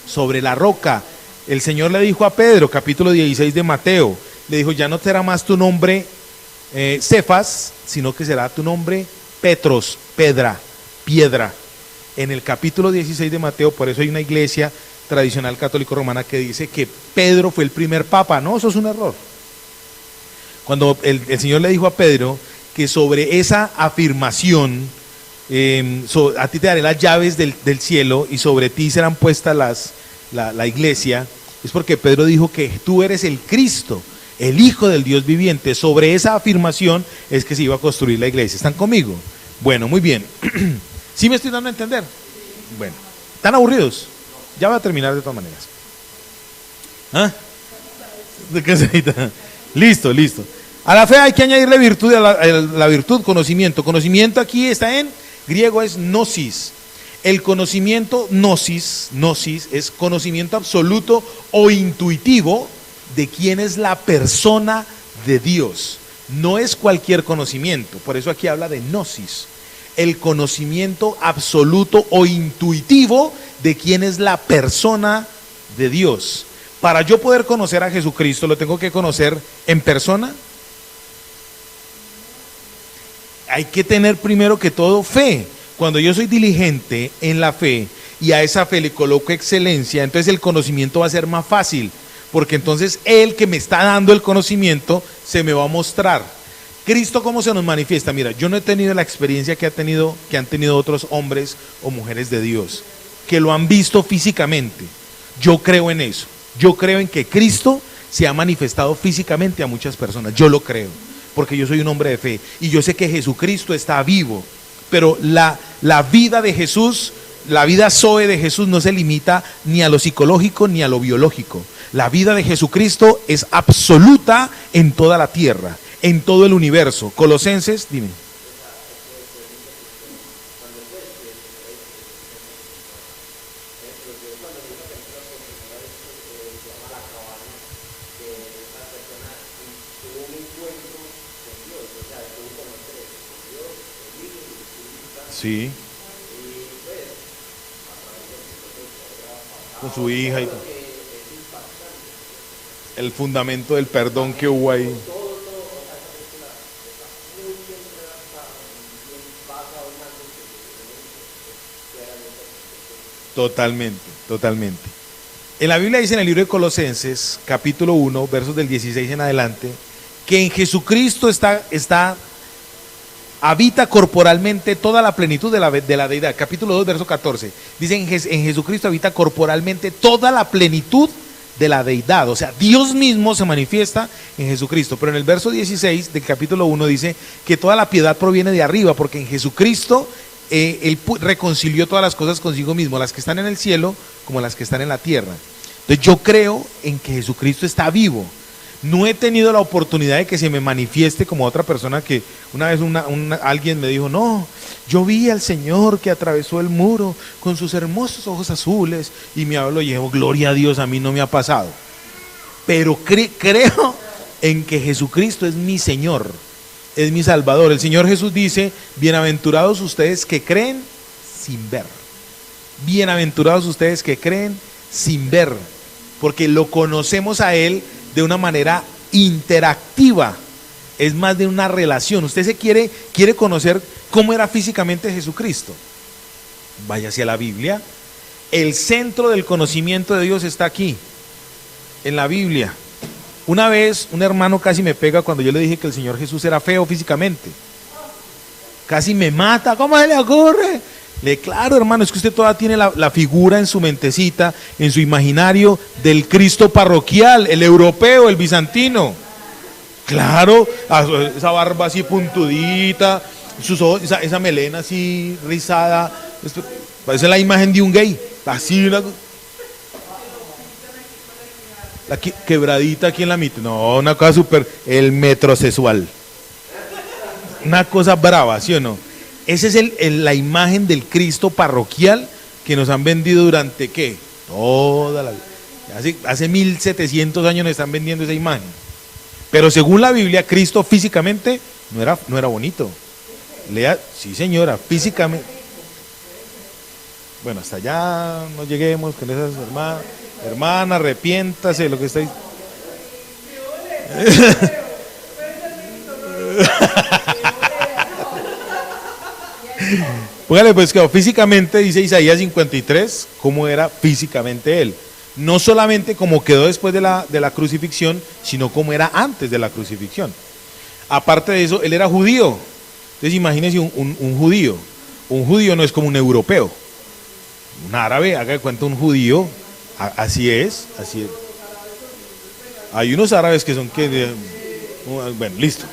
Sobre la roca. El Señor le dijo a Pedro, capítulo 16 de Mateo, le dijo, ya no será más tu nombre Cefas, sino que será tu nombre Petros, piedra. En el capítulo 16 de Mateo, por eso hay una iglesia tradicional católico romana que dice que Pedro fue el primer papa. No, eso es un error. Cuando el Señor le dijo a Pedro que sobre esa afirmación, a ti te daré las llaves del cielo y sobre ti serán puestas la iglesia, es porque Pedro dijo que tú eres el Cristo, el Hijo del Dios viviente. Sobre esa afirmación es que se iba a construir la iglesia. ¿Están conmigo? Bueno, muy bien. ¿Sí me estoy dando a entender? Bueno, ¿están aburridos? Ya va a terminar de todas maneras. ¿Ah? ¿De qué se necesita? Listo. A la fe hay que añadirle virtud, a la virtud, conocimiento. Conocimiento aquí está en griego, es gnosis. El conocimiento, gnosis es conocimiento absoluto o intuitivo de quién es la persona de Dios. No es cualquier conocimiento, por eso aquí habla de gnosis. El conocimiento absoluto o intuitivo de quién es la persona de Dios. Para yo poder conocer a Jesucristo, ¿lo tengo que conocer en persona? Hay que tener primero que todo fe. Cuando yo soy diligente en la fe y a esa fe le coloco excelencia, entonces el conocimiento va a ser más fácil, porque entonces el que me está dando el conocimiento se me va a mostrar. Cristo, ¿cómo se nos manifiesta? Mira, yo no he tenido la experiencia que han tenido otros hombres o mujeres de Dios, que lo han visto físicamente. Yo creo en eso. Yo creo en que Cristo se ha manifestado físicamente a muchas personas. Yo lo creo, porque yo soy un hombre de fe y yo sé que Jesucristo está vivo. Pero la vida de Jesús, la vida zoe de Jesús no se limita ni a lo psicológico ni a lo biológico. La vida de Jesucristo es absoluta en toda la tierra, en todo el universo. Colosenses, dime. Sí. Con su hija y todo. el fundamento del perdón que hubo ahí. Totalmente, totalmente. En la Biblia dice en el libro de Colosenses, capítulo 1, versos del 16 en adelante, que en Jesucristo habita corporalmente toda la plenitud de la deidad. Capítulo 2, verso 14. Dice en Jesucristo habita corporalmente toda la plenitud de la deidad. O sea, Dios mismo se manifiesta en Jesucristo. Pero en el verso 16 del capítulo 1 dice que toda la piedad proviene de arriba, porque en Jesucristo Él reconcilió todas las cosas consigo mismo, las que están en el cielo como las que están en la tierra. Entonces yo creo en que Jesucristo está vivo. No he tenido la oportunidad de que se me manifieste como otra persona que una vez alguien me dijo, no, yo vi al Señor que atravesó el muro con sus hermosos ojos azules y me habló y dijo, gloria a Dios, a mí no me ha pasado. Pero creo en que Jesucristo es mi Señor, es mi Salvador. El Señor Jesús dice, bienaventurados ustedes que creen sin ver. Bienaventurados ustedes que creen sin ver, porque lo conocemos a Él de una manera interactiva, es más de una relación. Usted quiere conocer cómo era físicamente Jesucristo, vaya hacia la Biblia. El centro del conocimiento de Dios está aquí, en la Biblia. Una vez un hermano casi me pega cuando yo le dije que el Señor Jesús era feo físicamente. Casi me mata, ¿cómo se le ocurre? Claro, hermano, es que usted todavía tiene la figura en su mentecita, en su imaginario del Cristo parroquial, el europeo, el bizantino. Claro, esa barba así puntudita, sus ojos, esa melena así rizada, parece la imagen de un gay, así la quebradita aquí en la mitad. No, una cosa súper, el metrosexual. Una cosa brava, ¿sí o no? Esa es la imagen del Cristo parroquial que nos han vendido durante, ¿qué? Toda la vida. Hace 1700 años nos están vendiendo esa imagen. Pero según la Biblia, Cristo físicamente no era bonito. Sí, señora, físicamente. Bueno, hasta allá no lleguemos con esas hermanas. Hermana, arrepiéntase de lo que estáis. Póngale pues que físicamente, dice Isaías 53, cómo era físicamente él. No solamente como quedó después de la crucifixión, sino como era antes de la crucifixión. Aparte de eso, él era judío. Entonces imagínense un judío. Un judío no es como un europeo. Un árabe, haga de cuenta un judío, así es. Hay unos árabes que son bueno, listo.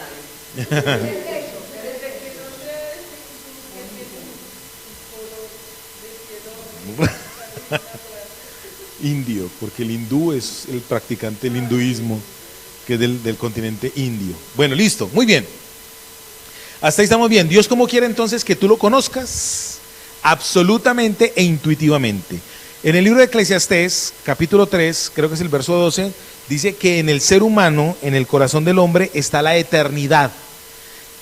Indio, porque el hindú es el practicante del hinduismo, que es del continente indio. Bueno, listo, muy bien. Hasta ahí estamos bien. Dios, ¿cómo quiere entonces que tú lo conozcas? Absolutamente e intuitivamente. En el libro de Eclesiastés, capítulo 3, creo que es el verso 12, dice que en el ser humano, en el corazón del hombre, está la eternidad.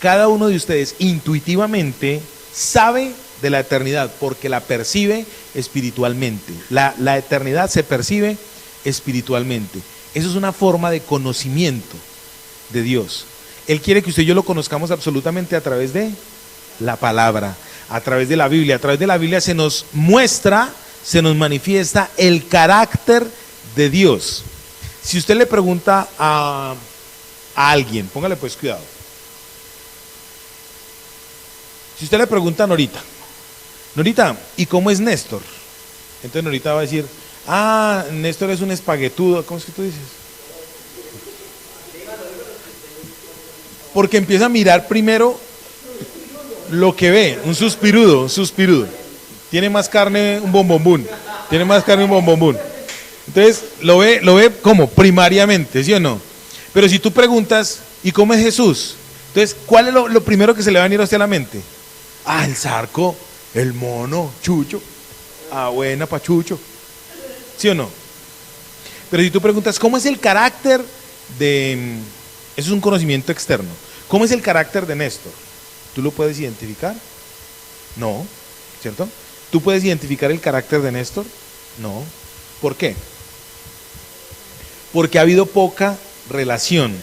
Cada uno de ustedes intuitivamente sabe de la eternidad porque la percibe espiritualmente. La eternidad se percibe espiritualmente. Eso es una forma de conocimiento de Dios. Él quiere que usted y yo lo conozcamos absolutamente a través de la palabra, a través de la Biblia. A través de la Biblia se nos muestra, se nos manifiesta el carácter de Dios. Si usted le pregunta a alguien, póngale pues cuidado. Si usted le pregunta a Norita, ¿y cómo es Néstor? Entonces Norita va a decir, Néstor es un espaguetudo. ¿Cómo es que tú dices? Porque empieza a mirar primero lo que ve, un suspirudo. Tiene más carne un bombombún. Entonces lo ve como primariamente, ¿sí o no? Pero si tú preguntas, ¿y cómo es Jesús? Entonces, ¿cuál es lo primero que se le va a venir a usted a la mente? El zarco, el mono, Chucho. Buena pa' Chucho. ¿Sí o no? Pero si tú preguntas, ¿cómo es el carácter de... Eso es un conocimiento externo. ¿Cómo es el carácter de Néstor? ¿Tú lo puedes identificar? No, ¿cierto? ¿Tú puedes identificar el carácter de Néstor? No. ¿Por qué? porque ha habido poca relación.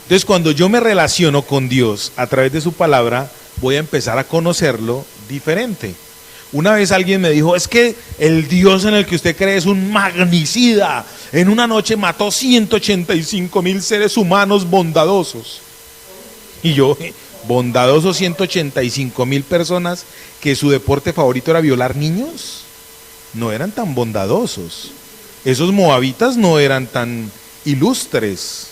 Entonces, cuando yo me relaciono con Dios a través de su palabra, voy a empezar a conocerlo diferente. Una vez alguien me dijo, es que el Dios en el que usted cree es un magnicida. En una noche mató 185,000 seres humanos bondadosos. Y yo, bondadosos 185,000 personas que su deporte favorito era violar niños, no eran tan bondadosos. Esos moabitas no eran tan ilustres.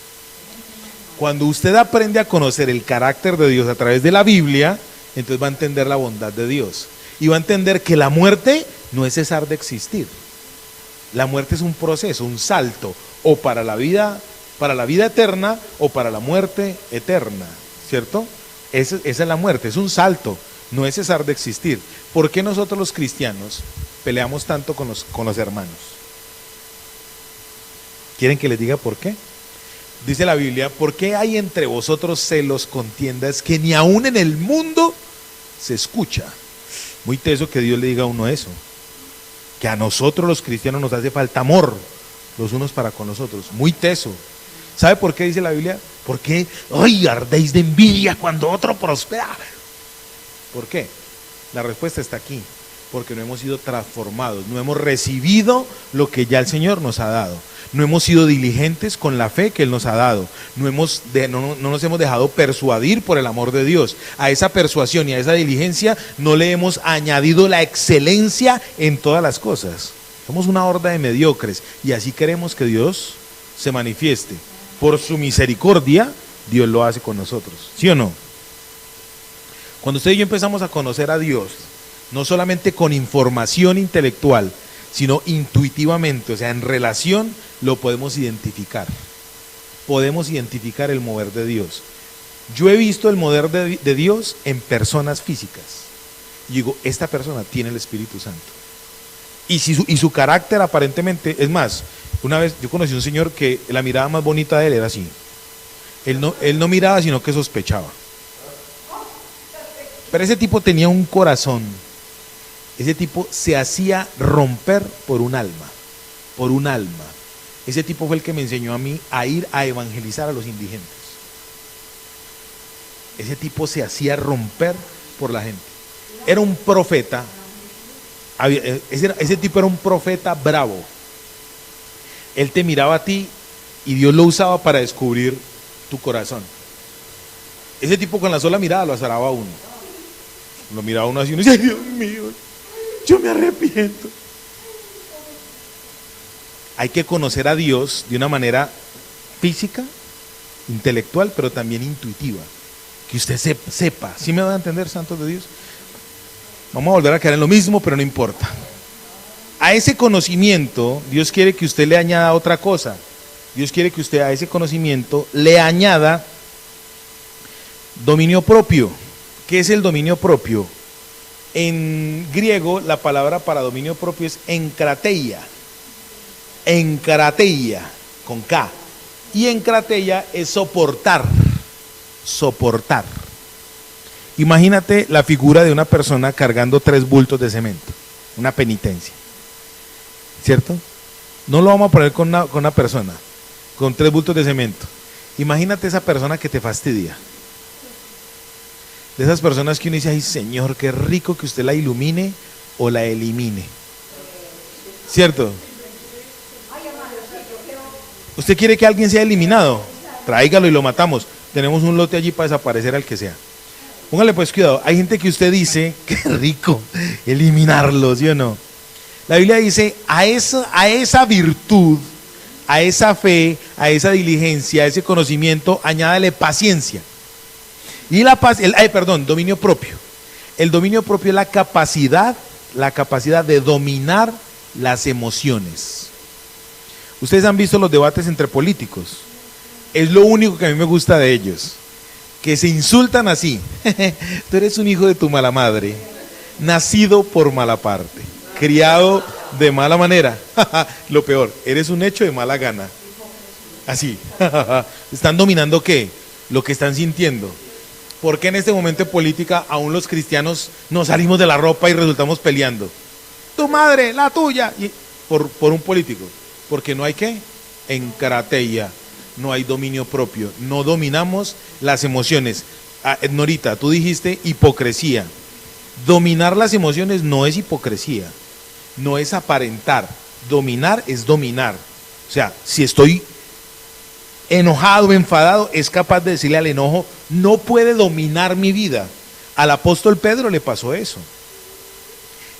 Cuando usted aprende a conocer el carácter de Dios a través de la Biblia, entonces va a entender la bondad de Dios. Y va a entender que la muerte no es cesar de existir. La muerte es un proceso, un salto, o para la vida eterna, o para la muerte eterna, ¿cierto? Esa es la muerte, es un salto, no es cesar de existir. ¿Por qué nosotros los cristianos peleamos tanto con los hermanos? ¿Quieren que les diga por qué? Dice la Biblia, ¿por qué hay entre vosotros celos, contiendas, que ni aún en el mundo se escucha? Muy teso que Dios le diga a uno eso. Que a nosotros los cristianos nos hace falta amor los unos para con los otros. Muy teso. ¿Sabe por qué dice la Biblia? ¿Por qué ardéis de envidia cuando otro prospera? ¿Por qué? La respuesta está aquí. Porque no hemos sido transformados, no hemos recibido lo que ya el Señor nos ha dado. No hemos sido diligentes con la fe que Él nos ha dado. No nos hemos dejado persuadir por el amor de Dios. A esa persuasión y a esa diligencia no le hemos añadido la excelencia en todas las cosas. Somos una horda de mediocres y así queremos que Dios se manifieste. Por su misericordia, Dios lo hace con nosotros. ¿Sí o no? Cuando usted y yo empezamos a conocer a Dios, no solamente con información intelectual, sino intuitivamente, o sea, en relación lo podemos identificar. Podemos identificar el mover de Dios. Yo he visto el mover de Dios en personas físicas. Y digo, esta persona tiene el Espíritu Santo. Y su carácter aparentemente, es más, una vez yo conocí a un señor que la mirada más bonita de él era así. Él no miraba, sino que sospechaba. Pero ese tipo tenía un corazón. Ese tipo se hacía romper por un alma, por un alma. Ese tipo fue el que me enseñó a mí a ir a evangelizar a los indigentes. Ese tipo se hacía romper por la gente. Era un profeta, ese tipo era un profeta bravo. Él te miraba a ti y Dios lo usaba para descubrir tu corazón. Ese tipo con la sola mirada lo azaraba a uno. Lo miraba uno así y uno decía, Dios mío, yo me arrepiento. Hay que conocer a Dios de una manera física, intelectual, pero también intuitiva. Que usted sepa. ¿Sí me va a entender, santos de Dios? Vamos a volver a quedar en lo mismo, pero no importa. A ese conocimiento, Dios quiere que usted le añada otra cosa. Dios quiere que usted a ese conocimiento le añada dominio propio. ¿Qué es el dominio propio? En griego, la palabra para dominio propio es enkrateia. Enkrateia, con K. Y enkrateia es soportar. Soportar. Imagínate la figura de una persona cargando 3 bultos de cemento. Una penitencia. ¿Cierto? No lo vamos a poner con una persona, con 3 bultos de cemento. Imagínate esa persona que te fastidia. De esas personas que uno dice, ay Señor, qué rico que usted la ilumine o la elimine. ¿Cierto? ¿Usted quiere que alguien sea eliminado? Tráigalo y lo matamos. Tenemos un lote allí para desaparecer al que sea. Póngale pues cuidado. Hay gente que usted dice, qué rico eliminarlo, ¿sí o no? La Biblia dice, a esa virtud, a esa fe, a esa diligencia, a ese conocimiento, añádale paciencia. Y dominio propio. El dominio propio es la capacidad de dominar las emociones. Ustedes han visto los debates entre políticos. Es lo único que a mí me gusta de ellos. Que se insultan así. Tú eres un hijo de tu mala madre, nacido por mala parte, criado de mala manera. Lo peor, eres un hecho de mala gana. Así. ¿Están dominando qué? Lo que están sintiendo. ¿Por qué en este momento de política aún los cristianos nos salimos de la ropa y resultamos peleando? Tu madre, la tuya, y por un político. Porque no hay qué, en karateya, no hay dominio propio, no dominamos las emociones. Norita, tú dijiste hipocresía. Dominar las emociones no es hipocresía, no es aparentar. Dominar es dominar. O sea, si estoy enojado, enfadado, es capaz de decirle al enojo, no puede dominar mi vida. Al apóstol Pedro le pasó eso.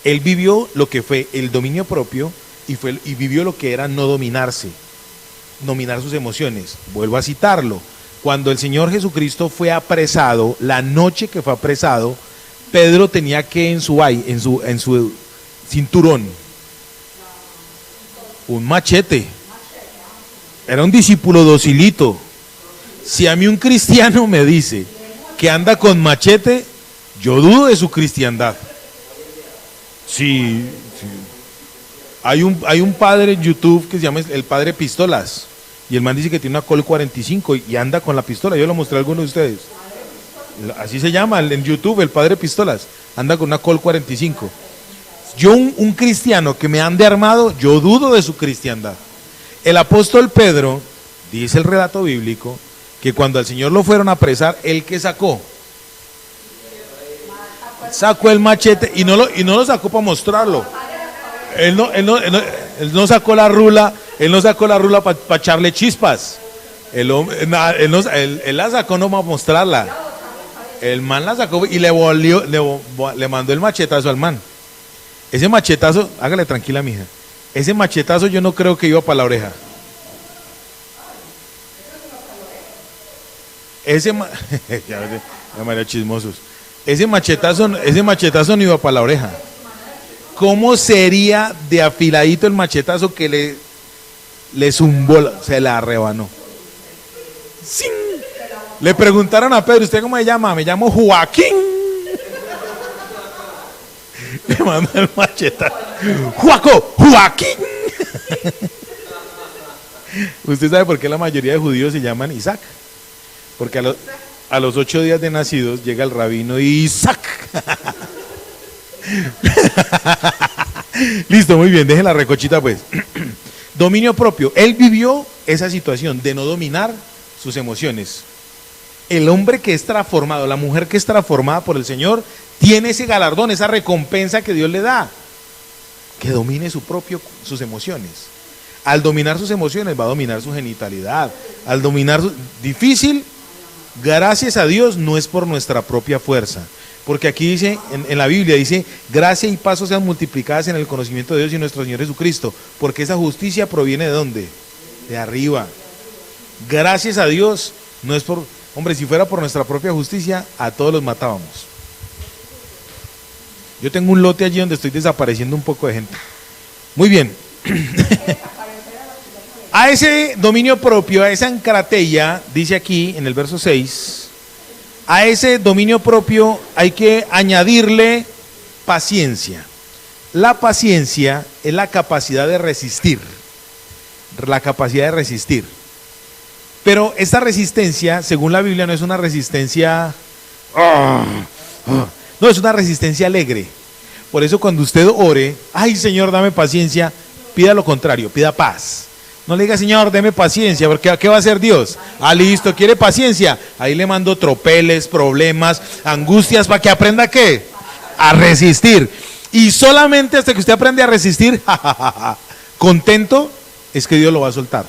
Él vivió lo que fue el dominio propio y vivió lo que era no dominarse, dominar sus emociones. Vuelvo a citarlo. Cuando el Señor Jesucristo fue apresado, la noche que fue apresado, Pedro tenía que en su cinturón un machete. Era un discípulo docilito. Si a mí un cristiano me dice que anda con machete, yo dudo de su cristiandad. Sí, sí. Hay un padre en YouTube que se llama el Padre Pistolas. Y el man dice que tiene una Colt 45 y anda con la pistola. Yo lo mostré a algunos de ustedes. Así se llama en YouTube, el Padre Pistolas. Anda con una Colt 45. Yo, un cristiano que me ande armado, yo dudo de su cristiandad. El apóstol Pedro, dice el relato bíblico, que cuando al Señor lo fueron a apresar, ¿él qué sacó? Sacó el machete y no lo sacó para mostrarlo. Él no sacó la rula, para echarle chispas. Él la sacó no para mostrarla. El man la sacó y le mandó el machetazo al man. Ese machetazo, hágale tranquila, mija. Ese machetazo yo no creo que iba para la oreja. Ya María chismosos. Ese machetazo no iba para la oreja. ¿Cómo sería de afiladito el machetazo que le zumbó, se la rebanó? ¡Sin! Le preguntaron a Pedro, ¿usted cómo se llama? Me llamo Joaquín. Le mandó el machetazo. ¡Joaquín! ¿Usted sabe por qué la mayoría de judíos se llaman Isaac? Porque a los 8 días de nacidos llega el rabino Isaac. Listo, muy bien, deje la recochita pues. Dominio propio. Él vivió esa situación de no dominar sus emociones. El hombre que es transformado, la mujer que es transformada por el Señor, tiene ese galardón, esa recompensa que Dios le da. Que domine sus emociones. Al dominar sus emociones va a dominar su genitalidad. Al dominar difícil, gracias a Dios, no es por nuestra propia fuerza. Porque aquí dice, en la Biblia dice, gracia y paz sean multiplicadas en el conocimiento de Dios y nuestro Señor Jesucristo. Porque esa justicia proviene ¿de dónde? De arriba. Gracias a Dios, no es por... Hombre, si fuera por nuestra propia justicia, a todos los matábamos. Yo tengo un lote allí donde estoy desapareciendo un poco de gente. Muy bien. A ese dominio propio, a esa encarateya, dice aquí en el verso 6, a ese dominio propio hay que añadirle paciencia. La paciencia es la capacidad de resistir. La capacidad de resistir. Pero esta resistencia, según la Biblia, no es una resistencia... No, es una resistencia alegre. Por eso cuando usted ore, ay Señor, dame paciencia, pida lo contrario, pida paz. No le diga, Señor, deme paciencia, porque ¿qué va a hacer Dios? Listo, ¿quiere paciencia? Ahí le mando tropeles, problemas, angustias, para que aprenda ¿qué? A resistir. Y solamente hasta que usted aprende a resistir, contento, es que Dios lo va a soltar.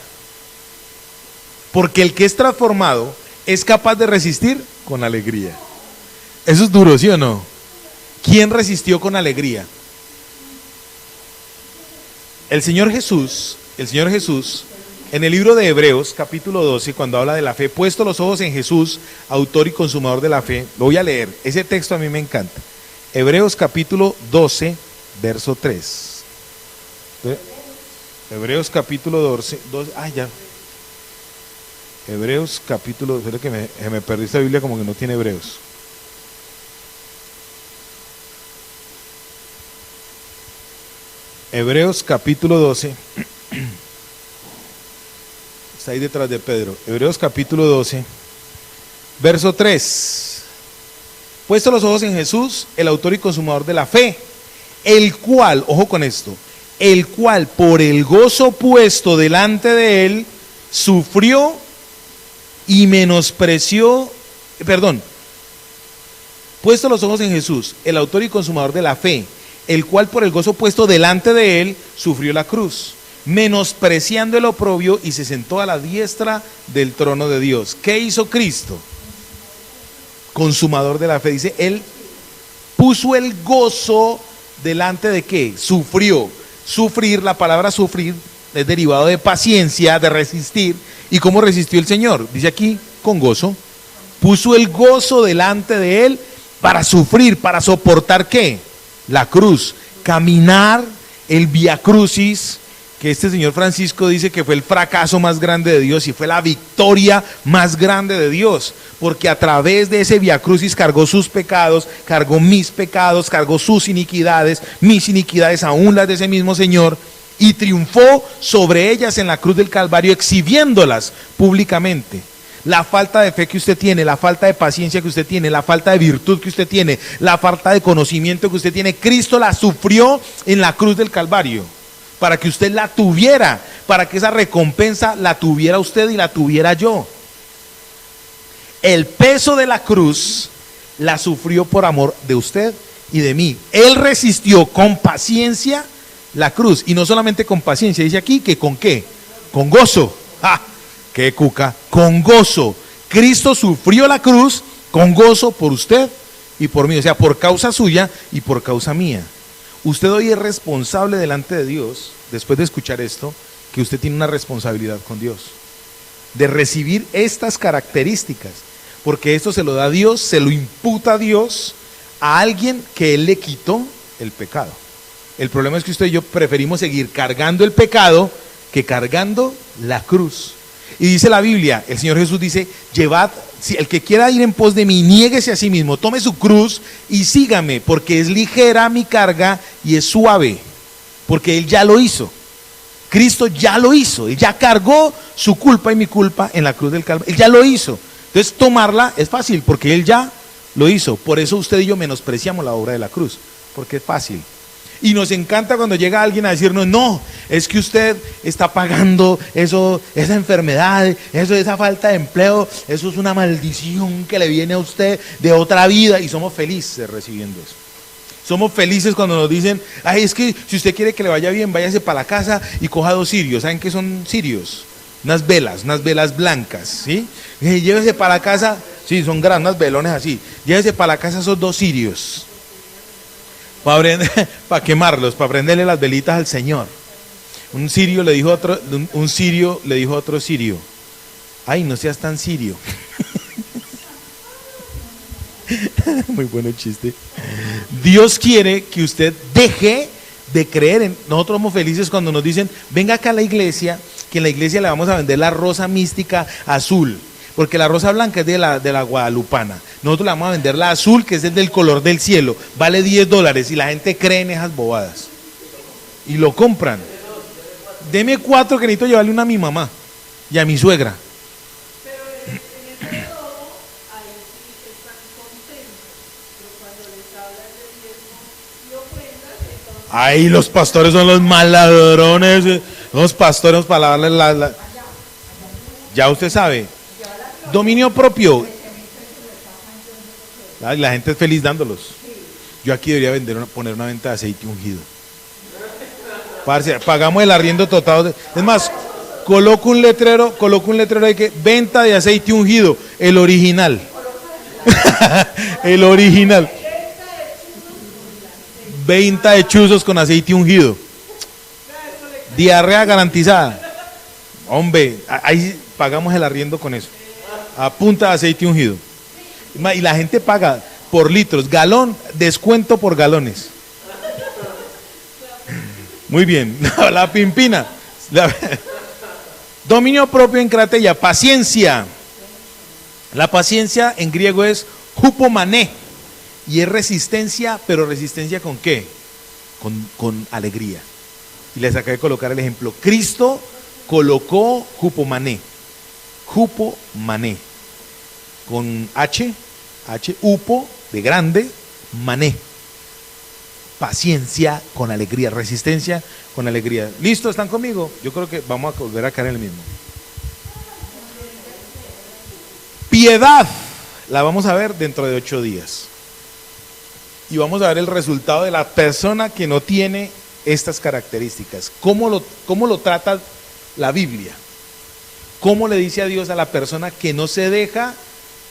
Porque el que es transformado es capaz de resistir con alegría. Eso es duro, ¿sí o no? ¿Quién resistió con alegría? El Señor Jesús, en el libro de Hebreos, capítulo 12, cuando habla de la fe, puesto los ojos en Jesús, autor y consumador de la fe, lo voy a leer, ese texto a mí me encanta. Hebreos capítulo 12, verso 3. Hebreos capítulo 12, ya. Hebreos capítulo, espero que me perdí esta Biblia como que no tiene Hebreos. Hebreos capítulo 12, está ahí detrás de Pedro. Hebreos capítulo 12, verso 3. Puesto los ojos en Jesús, el autor y consumador de la fe, el cual, ojo con esto, el cual por el gozo puesto delante de él, sufrió y menospreció, puesto los ojos en Jesús, el autor y consumador de la fe, el cual por el gozo puesto delante de él, sufrió la cruz, menospreciando el oprobio, y se sentó a la diestra del trono de Dios. ¿Qué hizo Cristo? Consumador de la fe. Dice, él puso el gozo delante de ¿qué? Sufrió. Sufrir, la palabra sufrir es derivado de paciencia, de resistir. ¿Y cómo resistió el Señor? Dice aquí, con gozo. Puso el gozo delante de él para sufrir, para soportar ¿qué? La cruz, caminar el Vía Crucis, que este señor Francisco dice que fue el fracaso más grande de Dios y fue la victoria más grande de Dios, porque a través de ese Vía Crucis cargó sus pecados, cargó mis pecados, cargó sus iniquidades, mis iniquidades, aún las de ese mismo Señor, y triunfó sobre ellas en la cruz del Calvario, exhibiéndolas públicamente. La falta de fe que usted tiene, la falta de paciencia que usted tiene, la falta de virtud que usted tiene, la falta de conocimiento que usted tiene, Cristo la sufrió en la cruz del Calvario, para que usted la tuviera, para que esa recompensa la tuviera usted y la tuviera yo. El peso de la cruz la sufrió por amor de usted y de mí. Él resistió con paciencia la cruz, y no solamente con paciencia, dice aquí que con ¿qué? Con gozo. ¡Ah! ¡Qué cuca! Con gozo. Cristo sufrió la cruz con gozo por usted y por mí, o sea, por causa suya y por causa mía. Usted hoy es responsable delante de Dios, después de escuchar esto, que usted tiene una responsabilidad con Dios, de recibir estas características, porque esto se lo da Dios, se lo imputa a Dios a alguien que Él le quitó el pecado. El problema es que usted y yo preferimos seguir cargando el pecado que cargando la cruz. Y dice la Biblia, el Señor Jesús dice, llevad, si el que quiera ir en pos de mí, niéguese a sí mismo, tome su cruz y sígame, porque es ligera mi carga y es suave, porque Él ya lo hizo. Cristo ya lo hizo, Él ya cargó su culpa y mi culpa en la cruz del Calvario, Él ya lo hizo. Entonces tomarla es fácil, porque Él ya lo hizo. Por eso usted y yo menospreciamos la obra de la cruz, porque es fácil. Y nos encanta cuando llega alguien a decirnos, no, es que usted está pagando eso, esa enfermedad, esa falta de empleo, eso es una maldición que le viene a usted de otra vida, y somos felices recibiendo eso. Somos felices cuando nos dicen, ay, es que si usted quiere que le vaya bien, váyase para la casa y coja 2 cirios. ¿Saben qué son cirios? Unas velas blancas, ¿sí? Llévese para la casa, sí, son grandes, unas velones así, llévese para la casa esos 2 cirios. Para quemarlos, para prenderle las velitas al Señor. Un sirio le dijo a otro sirio, ay, no seas tan sirio. Muy bueno el chiste. Dios quiere que usted deje de creer en. Nosotros somos felices cuando nos dicen, venga acá a la iglesia, que en la iglesia le vamos a vender la rosa mística azul, porque la rosa blanca es de la guadalupana. Nosotros le vamos a vender la azul, que es el del color del cielo, vale $10, y la gente cree en esas bobadas y lo compran. Deme 4 que necesito llevarle una a mi mamá y a mi suegra. Ay, los pastores son los mal ladrones. Los pastores para darle ya usted sabe. Dominio propio. La gente es feliz dándolos. Yo aquí debería poner una venta de aceite ungido. Parce, pagamos el arriendo total. Es más, coloco un letrero de que venta de aceite ungido, el original. El original. Venta de chuzos con aceite ungido. Diarrea garantizada. Hombre, ahí pagamos el arriendo con eso. A punta de aceite ungido. Y la gente paga por litros, galón, descuento por galones. Muy bien, la pimpina. Dominio propio en cratella, paciencia. La paciencia en griego es hupomané, y es resistencia, pero resistencia ¿con qué? Con alegría. Y les acabé de colocar el ejemplo. Cristo colocó hupomané, con H, upo de grande, mané. paciencia con alegría, resistencia con alegría. ¿Listo? ¿Están conmigo? Yo creo que vamos a volver a caer en el mismo. Piedad, la vamos a ver dentro de 8 días. Y vamos a ver el resultado de la persona que no tiene estas características. ¿Cómo lo trata la Biblia? ¿Cómo le dice a Dios a la persona que no se deja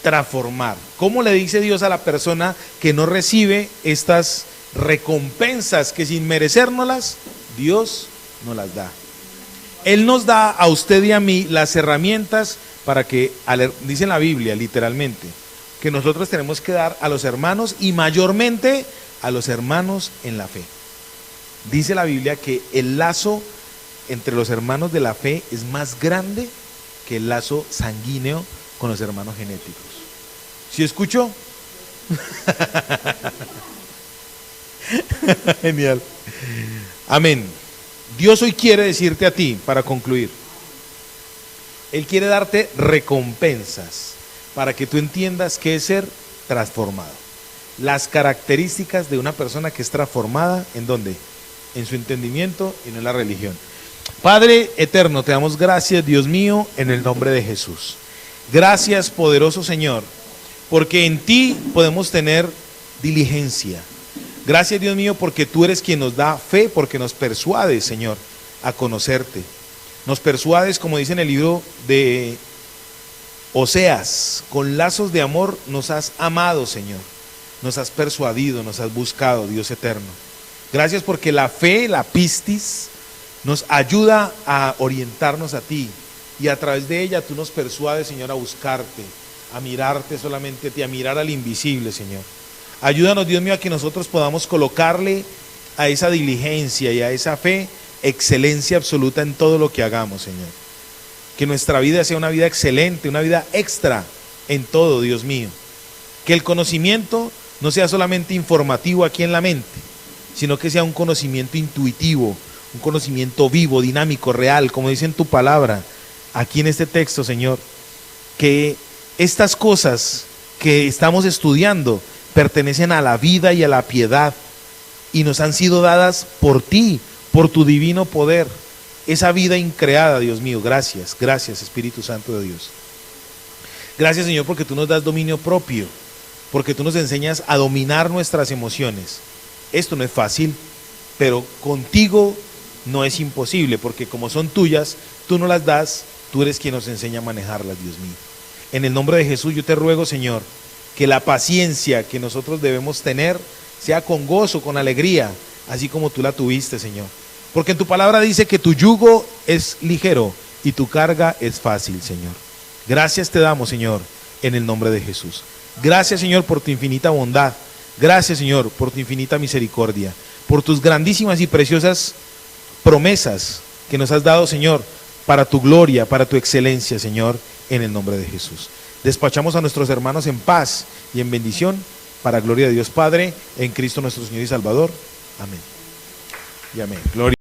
transformar? ¿Cómo le dice Dios a la persona que no recibe estas recompensas que sin merecérnoslas, Dios nos las da? Él nos da a usted y a mí las herramientas para que, dice en la Biblia literalmente, que nosotros tenemos que dar a los hermanos y mayormente a los hermanos en la fe. Dice la Biblia que el lazo entre los hermanos de la fe es más grande que el lazo sanguíneo con los hermanos genéticos. ¿Sí escuchó? Genial. Amén. Dios hoy quiere decirte a ti, para concluir, Él quiere darte recompensas para que tú entiendas qué es ser transformado. Las características de una persona que es transformada, ¿en dónde? En su entendimiento y no en la religión. Padre eterno, te damos gracias, Dios mío, en el nombre de Jesús. Gracias, poderoso Señor, porque en ti podemos tener diligencia. Gracias, Dios mío, porque tú eres quien nos da fe, porque nos persuades, Señor, a conocerte. Nos persuades, como dice en el libro de Oseas, con lazos de amor nos has amado, Señor. Nos has persuadido, nos has buscado, Dios eterno. Gracias porque la fe, la pistis, nos ayuda a orientarnos a ti. Y a través de ella tú nos persuades, Señor, a buscarte, a mirarte solamente a ti, a mirar al invisible, Señor. Ayúdanos, Dios mío, a que nosotros podamos colocarle a esa diligencia y a esa fe excelencia absoluta en todo lo que hagamos, Señor. Que nuestra vida sea una vida excelente, una vida extra en todo, Dios mío. Que el conocimiento no sea solamente informativo aquí en la mente, sino que sea un conocimiento intuitivo, un conocimiento vivo, dinámico, real, como dice en tu palabra, aquí en este texto, Señor. Que estas cosas que estamos estudiando pertenecen a la vida y a la piedad y nos han sido dadas por ti, por tu divino poder. Esa vida increada, Dios mío, gracias, gracias Espíritu Santo de Dios. Gracias, Señor, porque tú nos das dominio propio, porque tú nos enseñas a dominar nuestras emociones. Esto no es fácil, pero contigo no es imposible, porque como son tuyas, tú no las das, tú eres quien nos enseña a manejarlas, Dios mío. En el nombre de Jesús yo te ruego, Señor, que la paciencia que nosotros debemos tener sea con gozo, con alegría, así como tú la tuviste, Señor. Porque en tu palabra dice que tu yugo es ligero y tu carga es fácil, Señor. Gracias te damos, Señor, en el nombre de Jesús. Gracias, Señor, por tu infinita bondad. Gracias, Señor, por tu infinita misericordia, por tus grandísimas y preciosas promesas que nos has dado, Señor, para tu gloria, para tu excelencia, Señor, en el nombre de Jesús. Despachamos a nuestros hermanos en paz y en bendición, para gloria de Dios Padre, en Cristo nuestro Señor y Salvador. Amén. Y amén. Gloria.